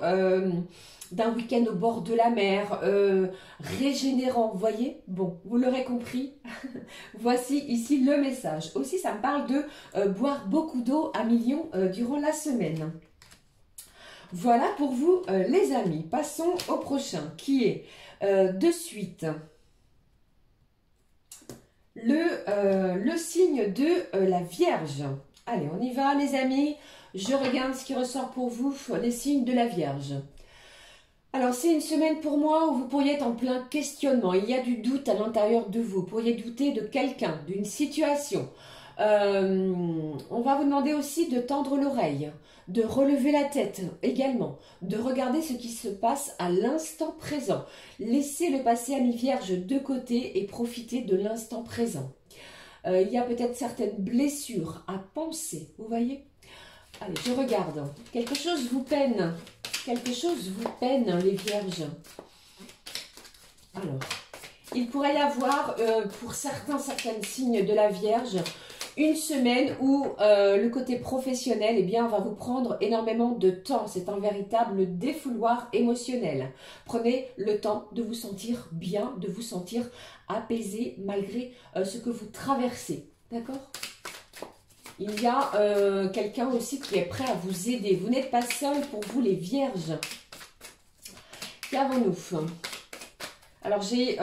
d'un week-end au bord de la mer, régénérant, vous voyez? Bon, vous l'aurez compris, voici ici le message. Aussi, ça me parle de boire beaucoup d'eau à millions durant la semaine. Voilà pour vous, les amis. Passons au prochain, qui est de suite le signe de la Vierge. Allez, on y va, les amis. Je regarde ce qui ressort pour vous, les signes de la Vierge. Alors, c'est une semaine pour moi où vous pourriez être en plein questionnement. Il y a du doute à l'intérieur de vous. Vous pourriez douter de quelqu'un, d'une situation. On va vous demander aussi de tendre l'oreille, de relever la tête également, de regarder ce qui se passe à l'instant présent. Laissez le passé à mi-vierge de côté et profitez de l'instant présent. Il y a peut-être certaines blessures à penser, vous voyez? Allez, je regarde. Quelque chose vous peine. Quelque chose vous peine, les vierges. Alors, il pourrait y avoir, pour certains signes de la Vierge, une semaine où le côté professionnel, eh bien, va vous prendre énormément de temps. C'est un véritable défouloir émotionnel. Prenez le temps de vous sentir bien, de vous sentir apaisé malgré ce que vous traversez. D'accord ? Il y a quelqu'un aussi qui est prêt à vous aider. Vous n'êtes pas seul pour vous, les vierges. Qu'avons-nous? Alors, j'ai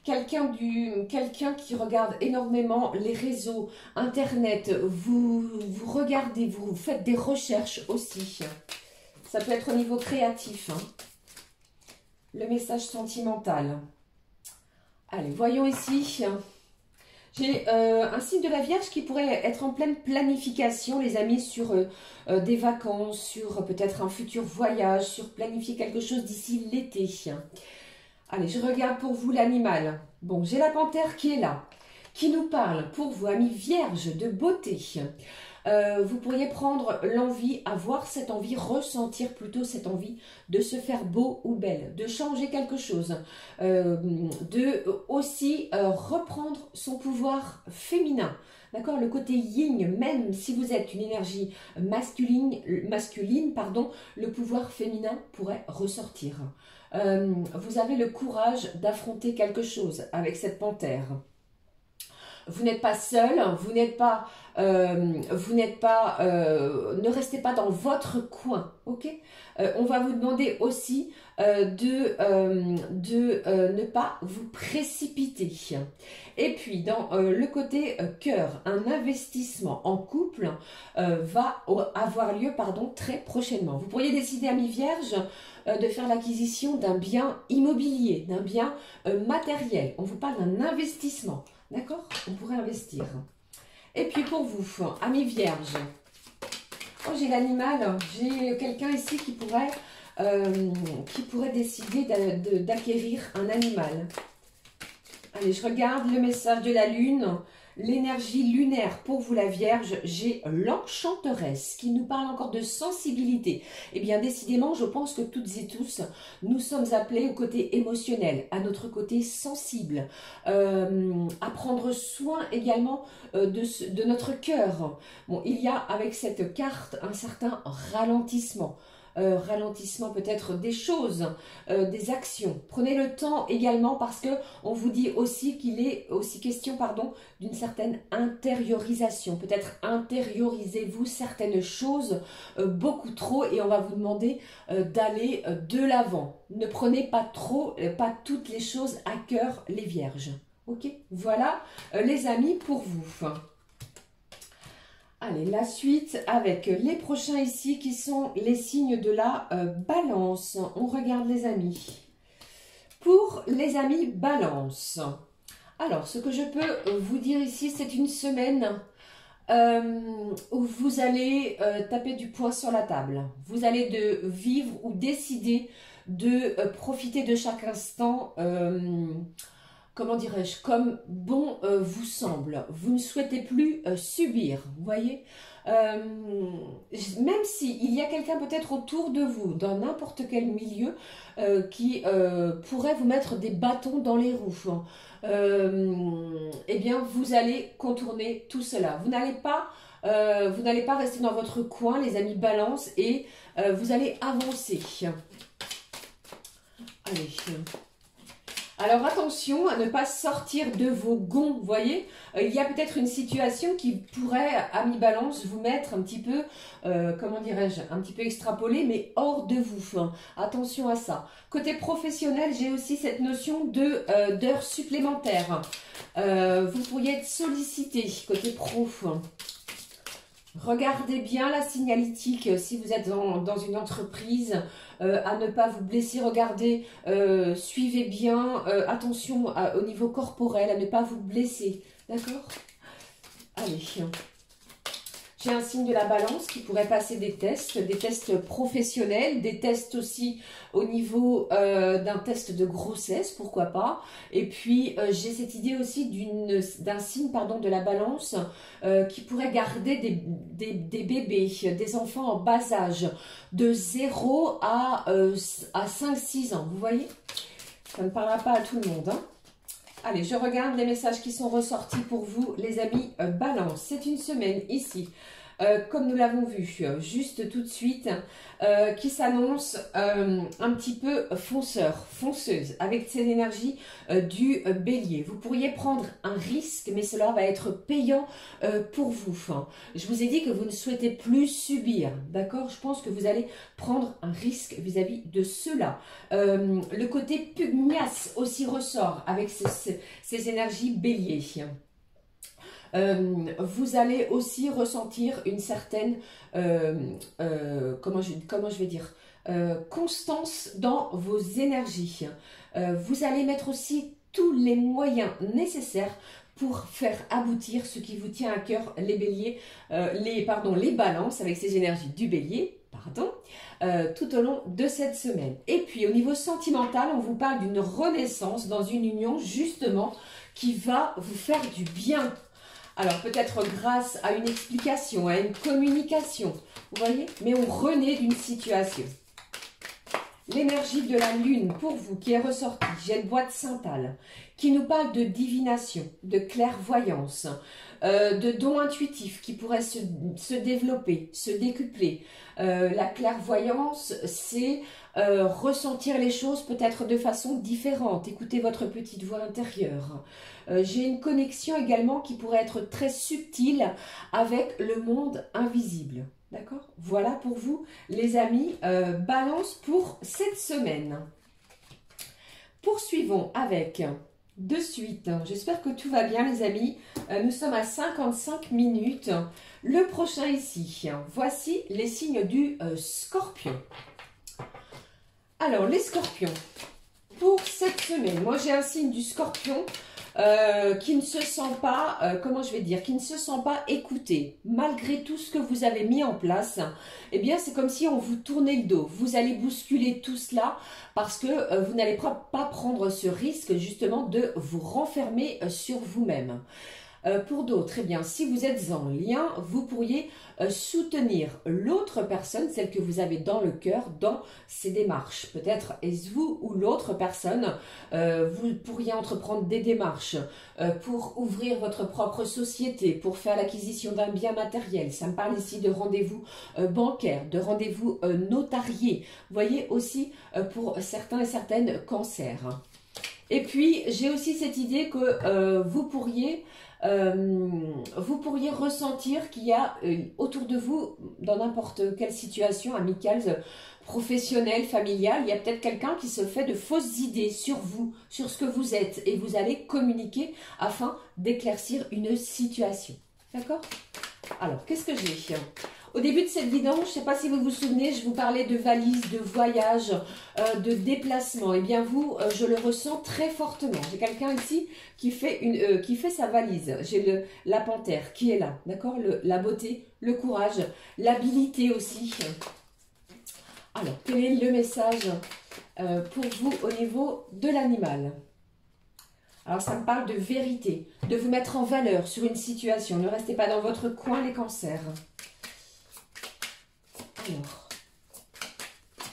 quelqu'un qui regarde énormément les réseaux, Internet. Vous regardez, vous faites des recherches aussi. Ça peut être au niveau créatif. Hein. Le message sentimental. Allez, voyons ici. J'ai un signe de la Vierge qui pourrait être en pleine planification, les amis, sur des vacances, sur peut-être un futur voyage, sur planifier quelque chose d'ici l'été. Allez, je regarde pour vous l'animal. Bon, j'ai la panthère qui est là, qui nous parle pour vous, amis Vierge, de beauté. Vous pourriez prendre l'envie, avoir cette envie, ressentir plutôt cette envie de se faire beau ou belle, de changer quelque chose, de aussi reprendre son pouvoir féminin. D'accord, le côté yin, même si vous êtes une énergie masculine, pardon, le pouvoir féminin pourrait ressortir. Vous avez le courage d'affronter quelque chose avec cette panthère. Vous n'êtes pas seul, ne restez pas dans votre coin, ok? On va vous demander aussi de ne pas vous précipiter. Et puis, dans le côté cœur, un investissement en couple va avoir lieu, pardon, très prochainement. Vous pourriez décider, amis vierges, de faire l'acquisition d'un bien immobilier, d'un bien matériel. On vous parle d'un investissement. D'accord? On pourrait investir. Et puis pour vous, amis vierges, oh, j'ai l'animal, j'ai quelqu'un ici qui pourrait décider d'acquérir un animal. Allez, je regarde le message de la lune, l'énergie lunaire pour vous la Vierge. J'ai l'enchanteresse qui nous parle encore de sensibilité. Eh bien, décidément, je pense que toutes et tous, nous sommes appelés au côté émotionnel, à notre côté sensible, à prendre soin également de notre cœur. Bon, il y a avec cette carte un certain ralentissement. Ralentissement peut-être des choses, des actions. Prenez le temps également parce que on vous dit aussi qu'il est aussi question, pardon, d'une certaine intériorisation. Peut-être intériorisez-vous certaines choses beaucoup trop et on va vous demander d'aller de l'avant. Ne prenez pas toutes les choses à cœur, les vierges. Ok, voilà les amis pour vous. Allez, la suite avec les prochains ici qui sont les signes de la balance. On regarde les amis. Pour les amis balance. Alors, ce que je peux vous dire ici, c'est une semaine où vous allez taper du poing sur la table. Vous allez vivre ou décider de profiter de chaque instant comment dirais-je, comme bon vous semble. Vous ne souhaitez plus subir, vous voyez. Même s'il y a quelqu'un peut-être autour de vous, dans n'importe quel milieu, qui pourrait vous mettre des bâtons dans les roues, eh bien, vous allez contourner tout cela. Vous n'allez pas rester dans votre coin, les amis balance, et vous allez avancer. Allez. Alors attention à ne pas sortir de vos gonds, vous voyez. Il y a peut-être une situation qui pourrait, amis balance, vous mettre un petit peu, comment dirais-je, un petit peu extrapolé, mais hors de vous. Attention à ça. Côté professionnel, j'ai aussi cette notion d'heures supplémentaires. Vous pourriez être sollicité côté pro. Regardez bien la signalétique si vous êtes dans une entreprise, à ne pas vous blesser. Regardez, suivez bien, attention au niveau corporel, à ne pas vous blesser. D'accord? Allez. J'ai un signe de la balance qui pourrait passer des tests professionnels, des tests aussi au niveau d'un test de grossesse, pourquoi pas. Et puis, j'ai cette idée aussi d'un signe pardon, de la balance qui pourrait garder des bébés, des enfants en bas âge, de 0 à 5-6 ans. Vous voyez? Ça ne parlera pas à tout le monde, hein. Allez, je regarde les messages qui sont ressortis pour vous, les amis balance. C'est une semaine ici, comme nous l'avons vu, juste tout de suite, qui s'annonce un petit peu fonceuse, avec ces énergies du bélier. Vous pourriez prendre un risque, mais cela va être payant pour vous. Je vous ai dit que vous ne souhaitez plus subir, d'accord? Je pense que vous allez prendre un risque vis-à-vis de cela. Le côté pugnace aussi ressort avec ces énergies bélier. Vous allez aussi ressentir une certaine, comment je vais dire, constance dans vos énergies. Vous allez mettre aussi tous les moyens nécessaires pour faire aboutir ce qui vous tient à cœur, les béliers, les balances avec ces énergies du bélier, tout au long de cette semaine. Et puis au niveau sentimental, on vous parle d'une renaissance dans une union justement qui va vous faire du bien. Alors peut-être grâce à une explication, à une communication, vous voyez, mais on renaît d'une situation. L'énergie de la lune pour vous qui est ressortie, j'ai le boîte Santal, qui nous parle de divination, de clairvoyance, de dons intuitifs qui pourraient se développer, se décupler. La clairvoyance, c'est ressentir les choses peut-être de façon différente, écouter votre petite voix intérieure. J'ai une connexion également qui pourrait être très subtile avec le monde invisible. D'accord? Voilà pour vous, les amis, balance pour cette semaine. Poursuivons avec, de suite, j'espère que tout va bien les amis. Nous sommes à 55 minutes. Le prochain ici, voici les signes du Scorpion. Alors, les Scorpions, pour cette semaine, moi j'ai un signe du Scorpion qui ne se sent pas, comment je vais dire, qui ne se sent pas écouté. Malgré tout ce que vous avez mis en place, eh bien c'est comme si on vous tournait le dos. Vous allez bousculer tout cela parce que vous n'allez pas prendre ce risque justement de vous renfermer sur vous-même. Pour d'autres, eh bien, si vous êtes en lien, vous pourriez soutenir l'autre personne, celle que vous avez dans le cœur, dans ses démarches. Peut-être est-ce vous ou l'autre personne, vous pourriez entreprendre des démarches pour ouvrir votre propre société, pour faire l'acquisition d'un bien matériel. Ça me parle ici de rendez-vous bancaires, de rendez-vous notariés. Vous voyez aussi pour certains et certaines cancers. Et puis, j'ai aussi cette idée que vous pourriez ressentir qu'il y a autour de vous, dans n'importe quelle situation amicale, professionnelle, familiale, il y a peut-être quelqu'un qui se fait de fausses idées sur vous, sur ce que vous êtes, et vous allez communiquer afin d'éclaircir une situation. D'accord? Alors, qu'est-ce que j'ai? Au début de cette vidéo, je ne sais pas si vous vous souvenez, je vous parlais de valises, de voyages, de déplacements. Eh bien vous, je le ressens très fortement. J'ai quelqu'un ici qui fait sa valise. J'ai la panthère qui est là, d'accord? La beauté, le courage, l'habilité aussi. Alors, quel est le message pour vous au niveau de l'animal? Alors, ça me parle de vérité, de vous mettre en valeur sur une situation. Ne restez pas dans votre coin, les cancers. Alors,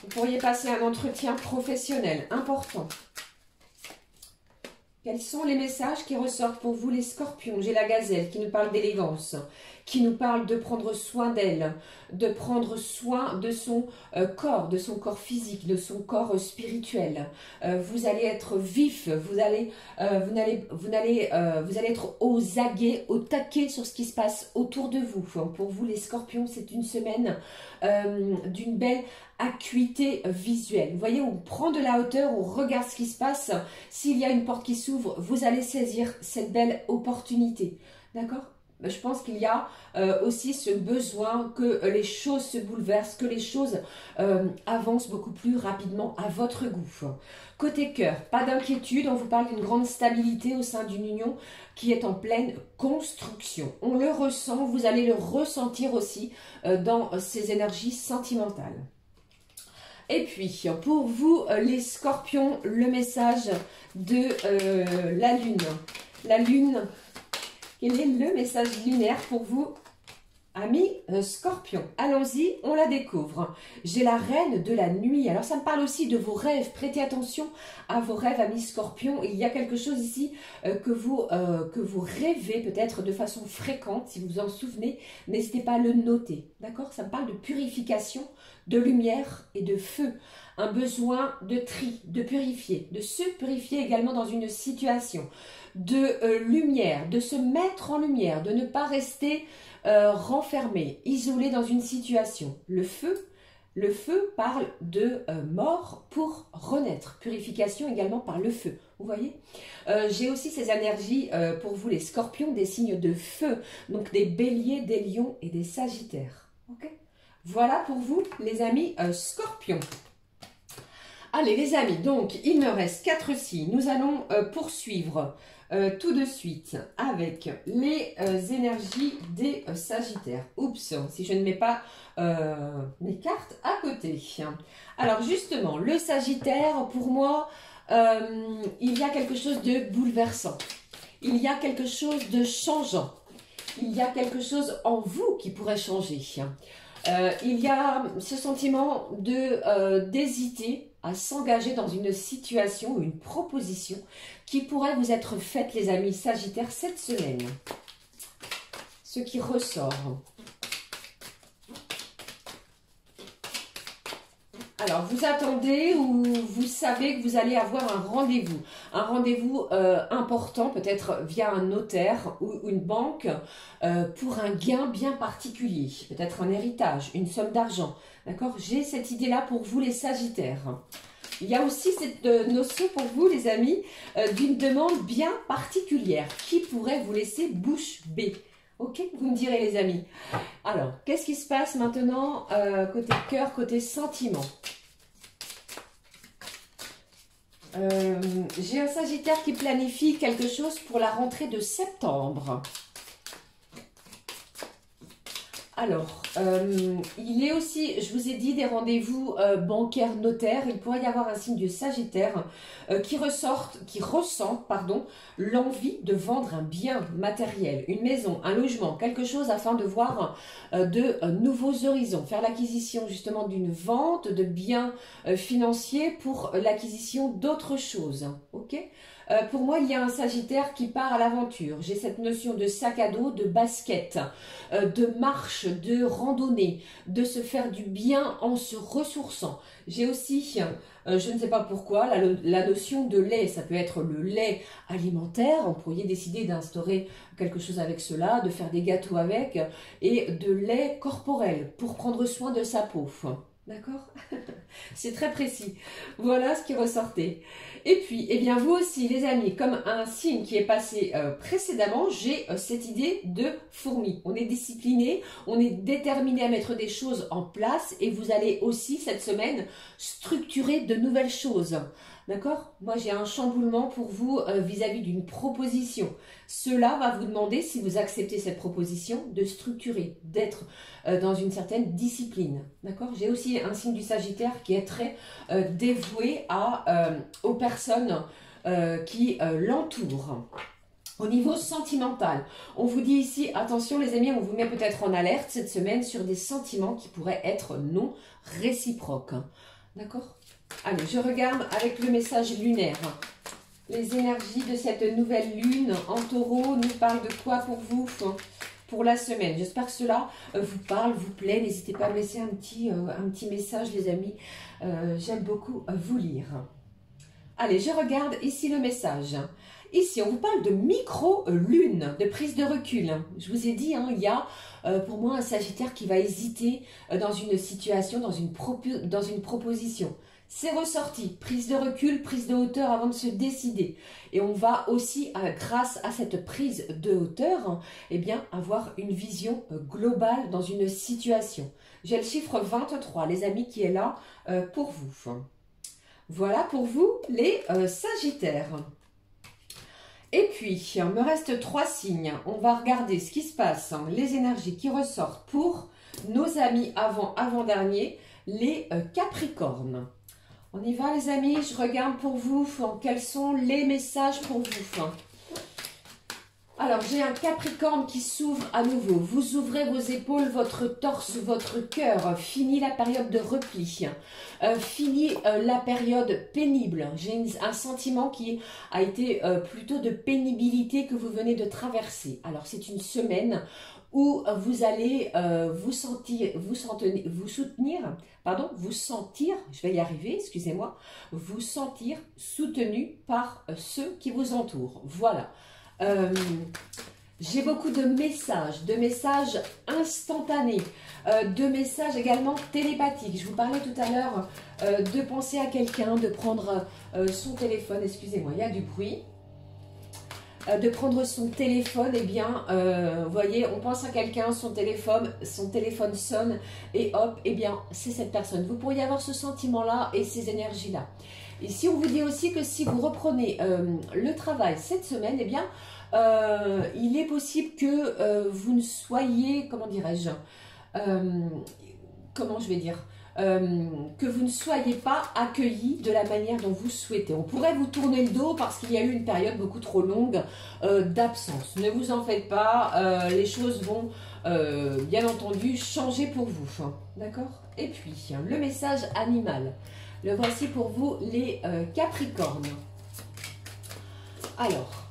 vous pourriez passer un entretien professionnel important. Quels sont les messages qui ressortent pour vous les scorpions? J'ai la gazelle qui nous parle d'élégance, qui nous parle de prendre soin d'elle, de prendre soin de son corps physique, de son corps spirituel. Vous allez être vif, vous allez être aux aguets, au taquet sur ce qui se passe autour de vous. Pour vous les scorpions, c'est une semaine d'une belle acuité visuelle. Vous voyez, on prend de la hauteur, on regarde ce qui se passe. S'il y a une porte qui s'ouvre, vous allez saisir cette belle opportunité. D'accord? Je pense qu'il y a aussi ce besoin que les choses se bouleversent, que les choses avancent beaucoup plus rapidement à votre goût. Côté cœur, pas d'inquiétude, on vous parle d'une grande stabilité au sein d'une union qui est en pleine construction. On le ressent, vous allez le ressentir aussi dans ces énergies sentimentales. Et puis, pour vous, les scorpions, le message de la lune. La lune, quel est le message lunaire pour vous, amis scorpions? Allons-y, on la découvre. J'ai la reine de la nuit. Alors, ça me parle aussi de vos rêves. Prêtez attention à vos rêves, amis scorpions. Il y a quelque chose ici que vous rêvez peut-être de façon fréquente. Si vous vous en souvenez, n'hésitez pas à le noter. D'accord? Ça me parle de purification, de lumière et de feu. Un besoin de tri, de purifier, de se purifier également dans une situation, de lumière, de se mettre en lumière, de ne pas rester renfermé, isolé dans une situation. Le feu parle de mort pour renaître. Purification également par le feu. Vous voyez, j'ai aussi ces énergies pour vous les scorpions, des signes de feu, donc des béliers, des lions et des sagittaires. Ok? Voilà pour vous les amis scorpions. Allez les amis, donc il me reste 4 signes. Nous allons poursuivre tout de suite avec les énergies des Sagittaires. Oups, si je ne mets pas mes cartes à côté. Alors justement, le Sagittaire, pour moi, il y a quelque chose de bouleversant. Il y a quelque chose de changeant. Il y a quelque chose en vous qui pourrait changer. Il y a ce sentiment d'hésiter à s'engager dans une situation ou une proposition qui pourrait vous être faite, les amis Sagittaires, cette semaine. Ce qui ressort. Alors, vous attendez ou vous savez que vous allez avoir un rendez-vous important, peut-être via un notaire ou une banque, pour un gain bien particulier, peut-être un héritage, une somme d'argent, d'accord? J'ai cette idée-là pour vous les Sagittaires. Il y a aussi cette notion pour vous, les amis, d'une demande bien particulière qui pourrait vous laisser bouche bée. Ok, vous me direz les amis. Alors, qu'est-ce qui se passe maintenant côté cœur, côté sentiment? J'ai un Sagittaire qui planifie quelque chose pour la rentrée de septembre. Alors, il est aussi, je vous ai dit, des rendez-vous bancaires, notaires. Il pourrait y avoir un signe du Sagittaire qui ressent, l'envie de vendre un bien matériel, une maison, un logement, quelque chose afin de voir de nouveaux horizons. Faire l'acquisition justement d'une vente de biens financiers pour l'acquisition d'autres choses. Ok ? Pour moi, il y a un Sagittaire qui part à l'aventure. J'ai cette notion de sac à dos, de basket, de marche, de randonnée, de se faire du bien en se ressourçant. J'ai aussi, je ne sais pas pourquoi, la notion de lait. Ça peut être le lait alimentaire. On pourrait décider d'instaurer quelque chose avec cela, de faire des gâteaux avec, et de lait corporel pour prendre soin de sa peau. D'accord? C'est très précis. Voilà ce qui ressortait. Et puis, eh bien, vous aussi, les amis, comme un signe qui est passé précédemment, j'ai cette idée de fourmi. On est discipliné, on est déterminé à mettre des choses en place et vous allez aussi, cette semaine, structurer de nouvelles choses. D'accord? Moi, j'ai un chamboulement pour vous vis-à-vis d'une proposition. Cela va vous demander, si vous acceptez cette proposition, de structurer, d'être dans une certaine discipline. D'accord? J'ai aussi un signe du Sagittaire qui est très dévoué aux personnes qui l'entourent. Au niveau sentimental, on vous dit ici, attention les amis, on vous met peut-être en alerte cette semaine sur des sentiments qui pourraient être non réciproques. D'accord? Allez, je regarde avec le message lunaire. Les énergies de cette nouvelle lune en taureau nous parlent de quoi pour vous pour la semaine? J'espère que cela vous parle, vous plaît. N'hésitez pas à me laisser un petit message les amis. J'aime beaucoup vous lire. Allez, je regarde ici le message. Ici, on vous parle de micro-lune, de prise de recul. Je vous ai dit, il y a pour moi un Sagittaire qui va hésiter dans une situation, dans une proposition. C'est ressorti, prise de recul, prise de hauteur avant de se décider. Et on va aussi, grâce à cette prise de hauteur, eh bien, avoir une vision globale dans une situation. J'ai le chiffre 23, les amis, qui est là pour vous. Voilà pour vous, les Sagittaires. Et puis, il me reste 3 signes. On va regarder ce qui se passe, les énergies qui ressortent pour nos amis avant-dernier, les Capricornes. On y va les amis, je regarde pour vous quels sont les messages pour vous. Alors j'ai un Capricorne qui s'ouvre à nouveau. Vous ouvrez vos épaules, votre torse, votre cœur. Fini la période de repli. Fini la période pénible. J'ai un sentiment qui a été plutôt de pénibilité que vous venez de traverser. Alors c'est une semaine où vous allez vous sentir, je vais y arriver, excusez-moi, vous sentir soutenu par ceux qui vous entourent. Voilà. J'ai beaucoup de messages instantanés, de messages également télépathiques. Je vous parlais tout à l'heure de penser à quelqu'un, de prendre son téléphone. Excusez-moi, il y a du bruit. de prendre son téléphone, eh bien, vous voyez, on pense à quelqu'un, son téléphone sonne et hop, eh bien, c'est cette personne. Vous pourriez avoir ce sentiment-là et ces énergies-là. Ici, on vous dit aussi que si vous reprenez le travail cette semaine, eh bien, il est possible que vous ne soyez, comment dirais-je, comment je vais dire, que vous ne soyez pas accueilli de la manière dont vous souhaitez. On pourrait vous tourner le dos parce qu'il y a eu une période beaucoup trop longue d'absence. Ne vous en faites pas, les choses vont bien entendu changer pour vous. D'accord? Et puis, le message animal. Le voici pour vous, les Capricornes. Alors,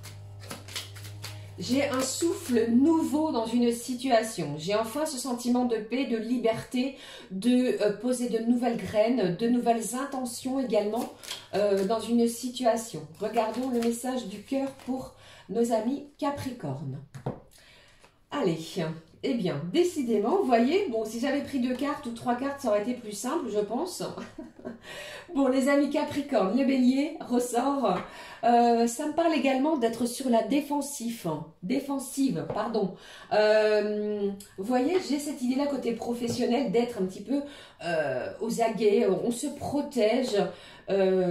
j'ai un souffle nouveau dans une situation. J'ai enfin ce sentiment de paix, de liberté, de poser de nouvelles graines, de nouvelles intentions également dans une situation. Regardons le message du cœur pour nos amis Capricornes. Allez, eh bien, décidément, vous voyez, bon, si j'avais pris 2 cartes ou 3 cartes, ça aurait été plus simple, je pense. Bon, les amis Capricorne, le bélier ressort. Ça me parle également d'être sur la défensive, pardon. Vous voyez, j'ai cette idée-là côté professionnel d'être un petit peu aux aguets, on se protège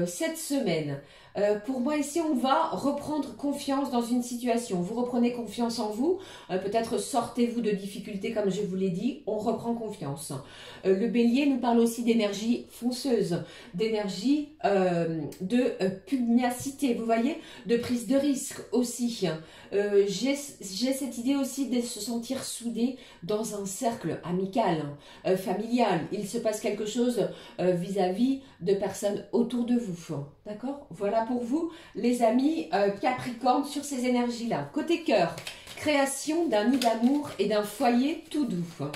cette semaine. Pour moi ici, on va reprendre confiance dans une situation. Vous reprenez confiance en vous, peut-être sortez-vous de difficultés comme je vous l'ai dit, on reprend confiance. Le bélier nous parle aussi d'énergie fonceuse, d'énergie de pugnacité, vous voyez, de prise de risque aussi. J'ai cette idée aussi de se sentir soudé dans un cercle amical, familial. Il se passe quelque chose vis-à-vis de personnes autour de vous. D'accord? Voilà pour vous, les amis Capricorne, sur ces énergies-là. Côté cœur, création d'un nid d'amour et d'un foyer tout doux.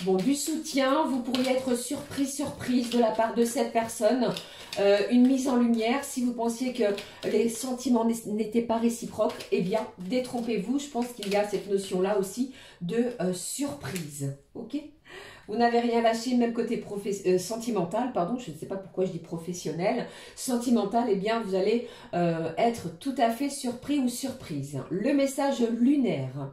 Bon, du soutien, vous pourriez être surprise de la part de cette personne. Une mise en lumière, si vous pensiez que les sentiments n'étaient pas réciproques, eh bien, détrompez-vous. Je pense qu'il y a cette notion-là aussi de surprise. Ok ? Vous n'avez rien lâché, même côté sentimental, pardon, je ne sais pas pourquoi je dis professionnel. Sentimental, eh bien, vous allez être tout à fait surpris ou surprise. Le message lunaire.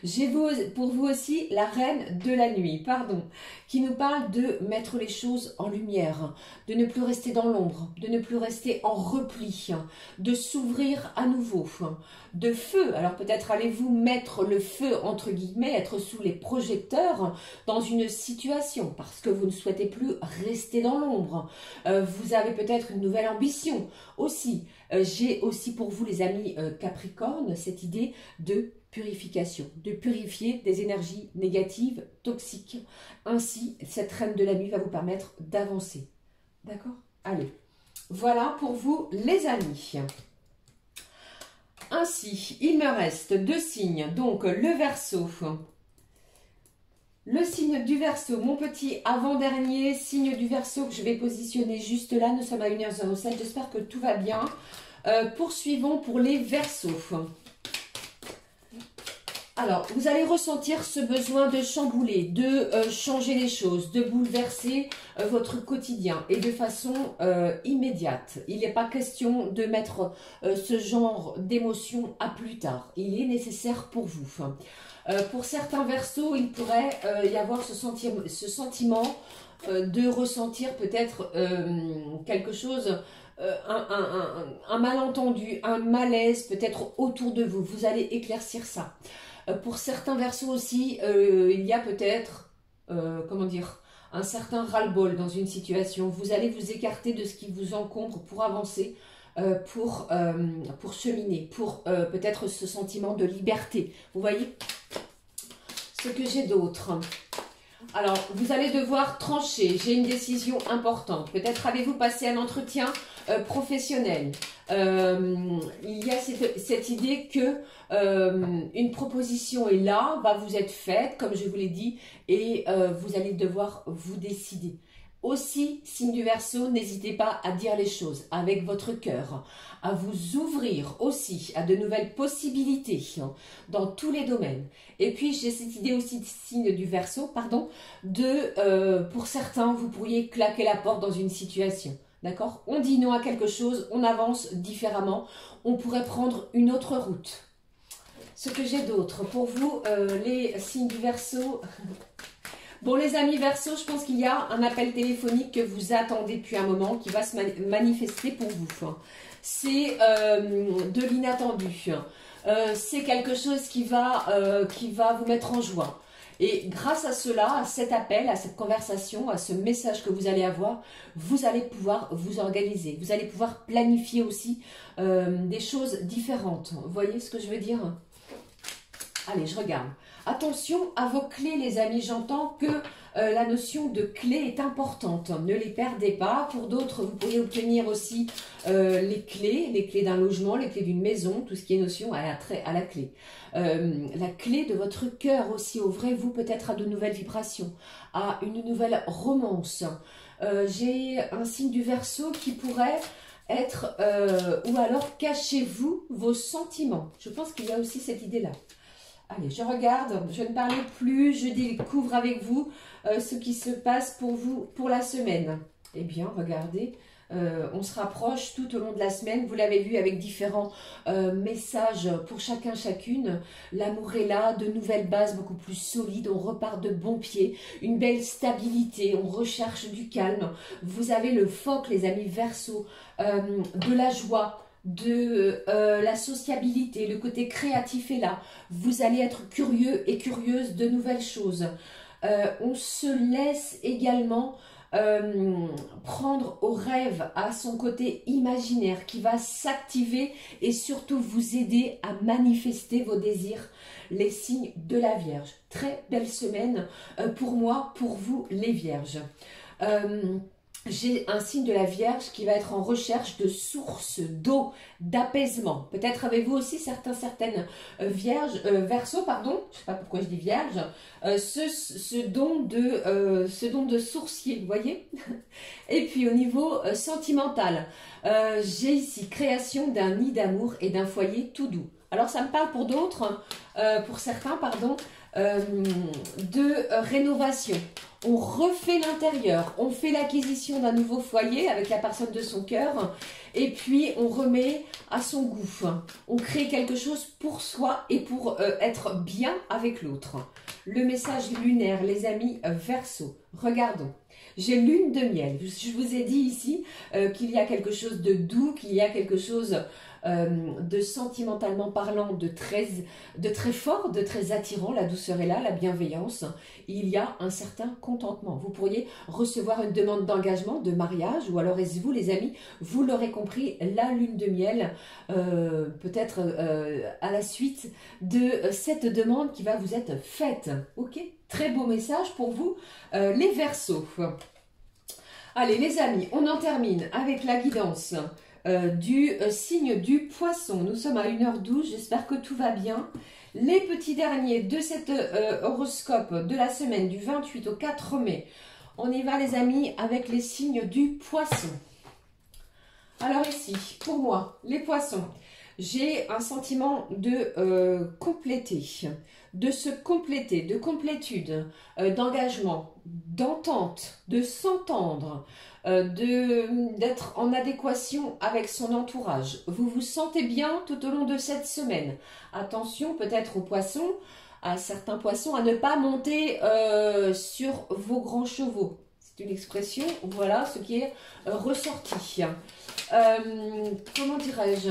J'ai pour vous aussi la reine de la nuit, pardon, qui nous parle de mettre les choses en lumière, de ne plus rester dans l'ombre, de ne plus rester en repli, de s'ouvrir à nouveau, de feu. Alors peut-être allez-vous mettre le feu, entre guillemets, être sous les projecteurs dans une situation parce que vous ne souhaitez plus rester dans l'ombre. Vous avez peut-être une nouvelle ambition aussi. J'ai aussi pour vous, les amis Capricorne, cette idée de purification, de purifier des énergies négatives, toxiques. Ainsi, cette reine de la nuit va vous permettre d'avancer. D'accord? Allez, voilà pour vous, les amis. Ainsi, il me reste 2 signes, donc le Verseau. Le signe du Verseau, mon petit avant-dernier signe du Verseau que je vais positionner juste là. Nous sommes à 1h07, j'espère que tout va bien. Poursuivons pour les Verseaux. Alors, vous allez ressentir ce besoin de chambouler, de changer les choses, de bouleverser votre quotidien et de façon immédiate. Il n'est pas question de mettre ce genre d'émotion à plus tard. Il est nécessaire pour vous. Pour certains Verseaux, il pourrait y avoir ce sentiment de ressentir peut-être quelque chose, un malentendu, un malaise peut-être autour de vous. Vous allez éclaircir ça. Pour certains Verseaux aussi, il y a peut-être, comment dire, un certain ras-le-bol dans une situation. Vous allez vous écarter de ce qui vous encombre pour avancer, pour cheminer, pour peut-être ce sentiment de liberté. Vous voyez ce que j'ai d'autre. Alors, vous allez devoir trancher. J'ai une décision importante. Peut-être avez-vous passé un entretien professionnel. Il y a cette idée que une proposition est là, va vous être faite, comme je vous l'ai dit, et vous allez devoir vous décider. Aussi, signe du Verseau, n'hésitez pas à dire les choses avec votre cœur, à vous ouvrir aussi à de nouvelles possibilités dans tous les domaines. Et puis, j'ai cette idée aussi de signe du Verseau, pardon, pour certains, vous pourriez claquer la porte dans une situation. D'accord? On dit non à quelque chose, on avance différemment. On pourrait prendre une autre route. Ce que j'ai d'autre pour vous, les signes du Verseau. Bon, les amis Verseau, je pense qu'il y a un appel téléphonique que vous attendez depuis un moment qui va se manifester pour vous. C'est de l'inattendu. C'est quelque chose qui va vous mettre en joie. Et grâce à cela, à cet appel, à cette conversation, à ce message que vous allez avoir, vous allez pouvoir vous organiser. Vous allez pouvoir planifier aussi des choses différentes. Vous voyez ce que je veux dire? Allez, je regarde. Attention à vos clés, les amis. J'entends que la notion de clé est importante. Ne les perdez pas. Pour d'autres, vous pourriez obtenir aussi les clés d'un logement, les clés d'une maison, tout ce qui est notion à la clé. La clé de votre cœur aussi. Ouvrez-vous peut-être à de nouvelles vibrations, à une nouvelle romance. J'ai un signe du Verseau qui pourrait être, ou alors cachez-vous vos sentiments. Je pense qu'il y a aussi cette idée-là. Allez, je regarde, je ne parle plus, je découvre avec vous ce qui se passe pour vous pour la semaine. Eh bien, regardez, on se rapproche tout au long de la semaine. Vous l'avez vu avec différents messages pour chacun, chacune. L'amour est là, de nouvelles bases beaucoup plus solides. On repart de bons pieds, une belle stabilité, on recherche du calme. Vous avez le phoque, les amis Verseau, de la joie, de la sociabilité, le côté créatif est là. Vous allez être curieux et curieuse de nouvelles choses. On se laisse également prendre au rêve, à son côté imaginaire qui va s'activer et surtout vous aider à manifester vos désirs, les signes de la Vierge. Très belle semaine pour moi, pour vous les Vierges. J'ai un signe de la Vierge qui va être en recherche de sources d'eau, d'apaisement. Peut-être avez-vous aussi certaines Verseaux, pardon, je ne sais pas pourquoi je dis Vierge, ce don de sourcier, vous voyez. Et puis au niveau sentimental, j'ai ici création d'un nid d'amour et d'un foyer tout doux. Alors ça me parle pour d'autres, pour certains, pardon, de rénovation. On refait l'intérieur, on fait l'acquisition d'un nouveau foyer avec la personne de son cœur et puis on remet à son goût. On crée quelque chose pour soi et pour être bien avec l'autre. Le message lunaire, les amis Verseau. Regardons. J'ai lune de miel. Je vous ai dit ici qu'il y a quelque chose de doux, qu'il y a quelque chose de sentimentalement parlant, de très fort, de très attirant. La douceur est là, la bienveillance. Il y a un certain contentement. Vous pourriez recevoir une demande d'engagement, de mariage, ou alors est-ce vous les amis, vous l'aurez compris, la lune de miel, peut-être à la suite de cette demande qui va vous être faite. Ok, très beau message pour vous, les Verseaux. Allez les amis, on en termine avec la guidance du signe du Poisson. Nous sommes à 1h12, j'espère que tout va bien. Les petits derniers de cet horoscope de la semaine du 28 au 4 mai. On y va les amis avec les signes du Poisson. Alors ici, pour moi, les Poissons, j'ai un sentiment de compléter, de se compléter, de complétude, d'engagement, d'entente, de s'entendre, d'être en adéquation avec son entourage. Vous vous sentez bien tout au long de cette semaine. Attention peut-être aux poissons, à certains poissons, à ne pas monter sur vos grands chevaux. C'est une expression, voilà ce qui est ressorti. Comment dirais-je,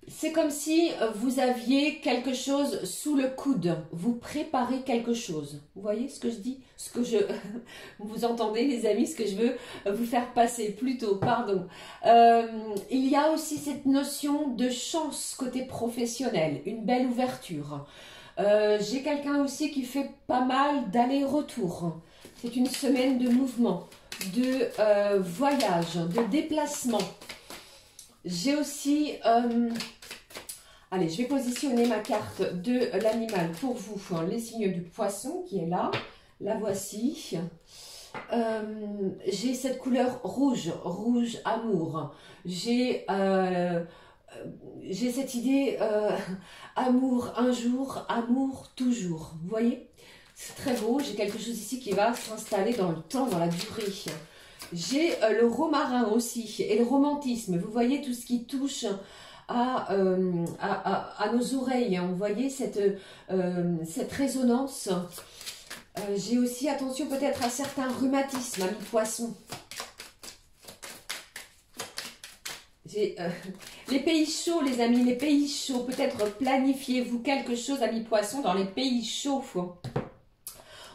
c'est comme si vous aviez quelque chose sous le coude. Vous préparez quelque chose. Vous voyez ce que je dis? Vous entendez les amis, ce que je veux vous faire passer plutôt, pardon. Il y a aussi cette notion de chance côté professionnel, une belle ouverture. J'ai quelqu'un aussi qui fait pas mal d'allers-retours. C'est une semaine de mouvement, de voyage, de déplacement. J'ai aussi... allez, je vais positionner ma carte de l'animal pour vous. Les signes du Poisson qui est là. La voici. J'ai cette couleur rouge, rouge amour. J'ai cette idée amour un jour, amour toujours. Vous voyez? C'est très beau. J'ai quelque chose ici qui va s'installer dans le temps, dans la durée. J'ai le romarin aussi et le romantisme. Vous voyez tout ce qui touche à nos oreilles. Vous voyez cette résonance. J'ai aussi, attention peut-être à certains rhumatismes, amis poissons. J'ai les pays chauds, les amis, les pays chauds. Peut-être planifiez-vous quelque chose, amis poissons, dans les pays chauds.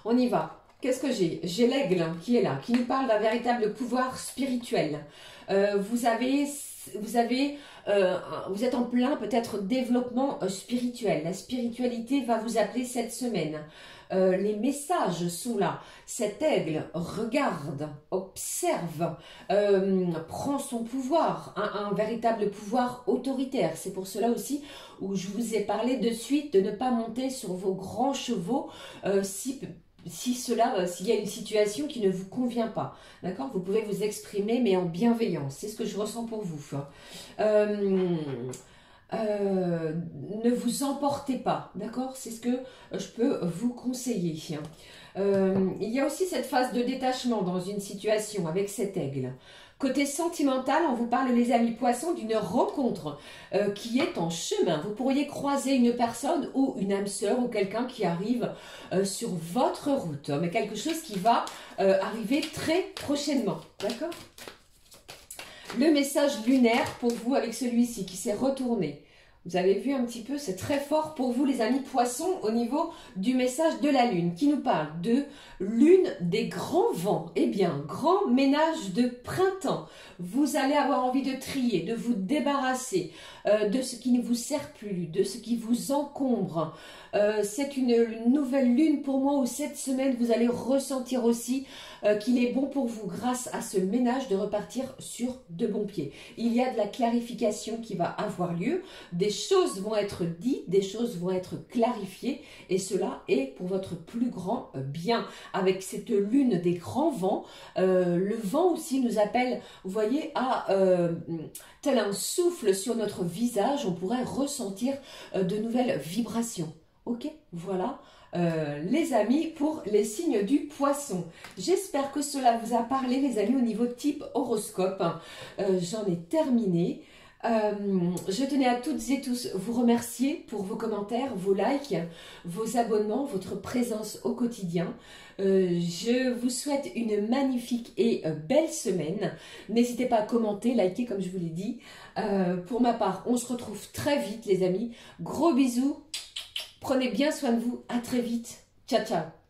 On y va. Qu'est-ce que j'ai? J'ai l'aigle qui est là, qui nous parle d'un véritable pouvoir spirituel. Vous êtes en plein peut-être développement spirituel. La spiritualité va vous appeler cette semaine. Les messages sont là. Cet aigle regarde, observe, prend son pouvoir, un véritable pouvoir autoritaire. C'est pour cela aussi où je vous ai parlé de suite de ne pas monter sur vos grands chevaux s'il y a une situation qui ne vous convient pas, d'accord? Vous pouvez vous exprimer, mais en bienveillance. C'est ce que je ressens pour vous. Ne vous emportez pas, d'accord? C'est ce que je peux vous conseiller. Il y a aussi cette phase de détachement dans une situation avec cet aigle. Côté sentimental, on vous parle, les amis poissons, d'une rencontre qui est en chemin. Vous pourriez croiser une personne ou une âme sœur ou quelqu'un qui arrive sur votre route, mais quelque chose qui va arriver très prochainement, d'accord? Le message lunaire pour vous avec celui-ci qui s'est retourné. Vous avez vu un petit peu, c'est très fort pour vous les amis poissons au niveau du message de la lune qui nous parle de lune des grands vents. Eh bien, grand ménage de printemps. Vous allez avoir envie de trier, de vous débarrasser de ce qui ne vous sert plus, de ce qui vous encombre. C'est une nouvelle lune pour moi où cette semaine vous allez ressentir aussi qu'il est bon pour vous grâce à ce ménage de repartir sur de bons pieds. Il y a de la clarification qui va avoir lieu, des choses vont être dites, des choses vont être clarifiées et cela est pour votre plus grand bien. Avec cette lune des grands vents, le vent aussi nous appelle, vous voyez, à tel un souffle sur notre visage, on pourrait ressentir de nouvelles vibrations. Ok, voilà. Les amis, pour les signes du poisson. J'espère que cela vous a parlé, les amis, au niveau type horoscope. J'en ai terminé. Je tenais à toutes et tous vous remercier pour vos commentaires, vos likes, vos abonnements, votre présence au quotidien. Je vous souhaite une magnifique et belle semaine. N'hésitez pas à commenter, liker comme je vous l'ai dit. Pour ma part, on se retrouve très vite les amis. Gros bisous. Prenez bien soin de vous. À très vite. Ciao, ciao.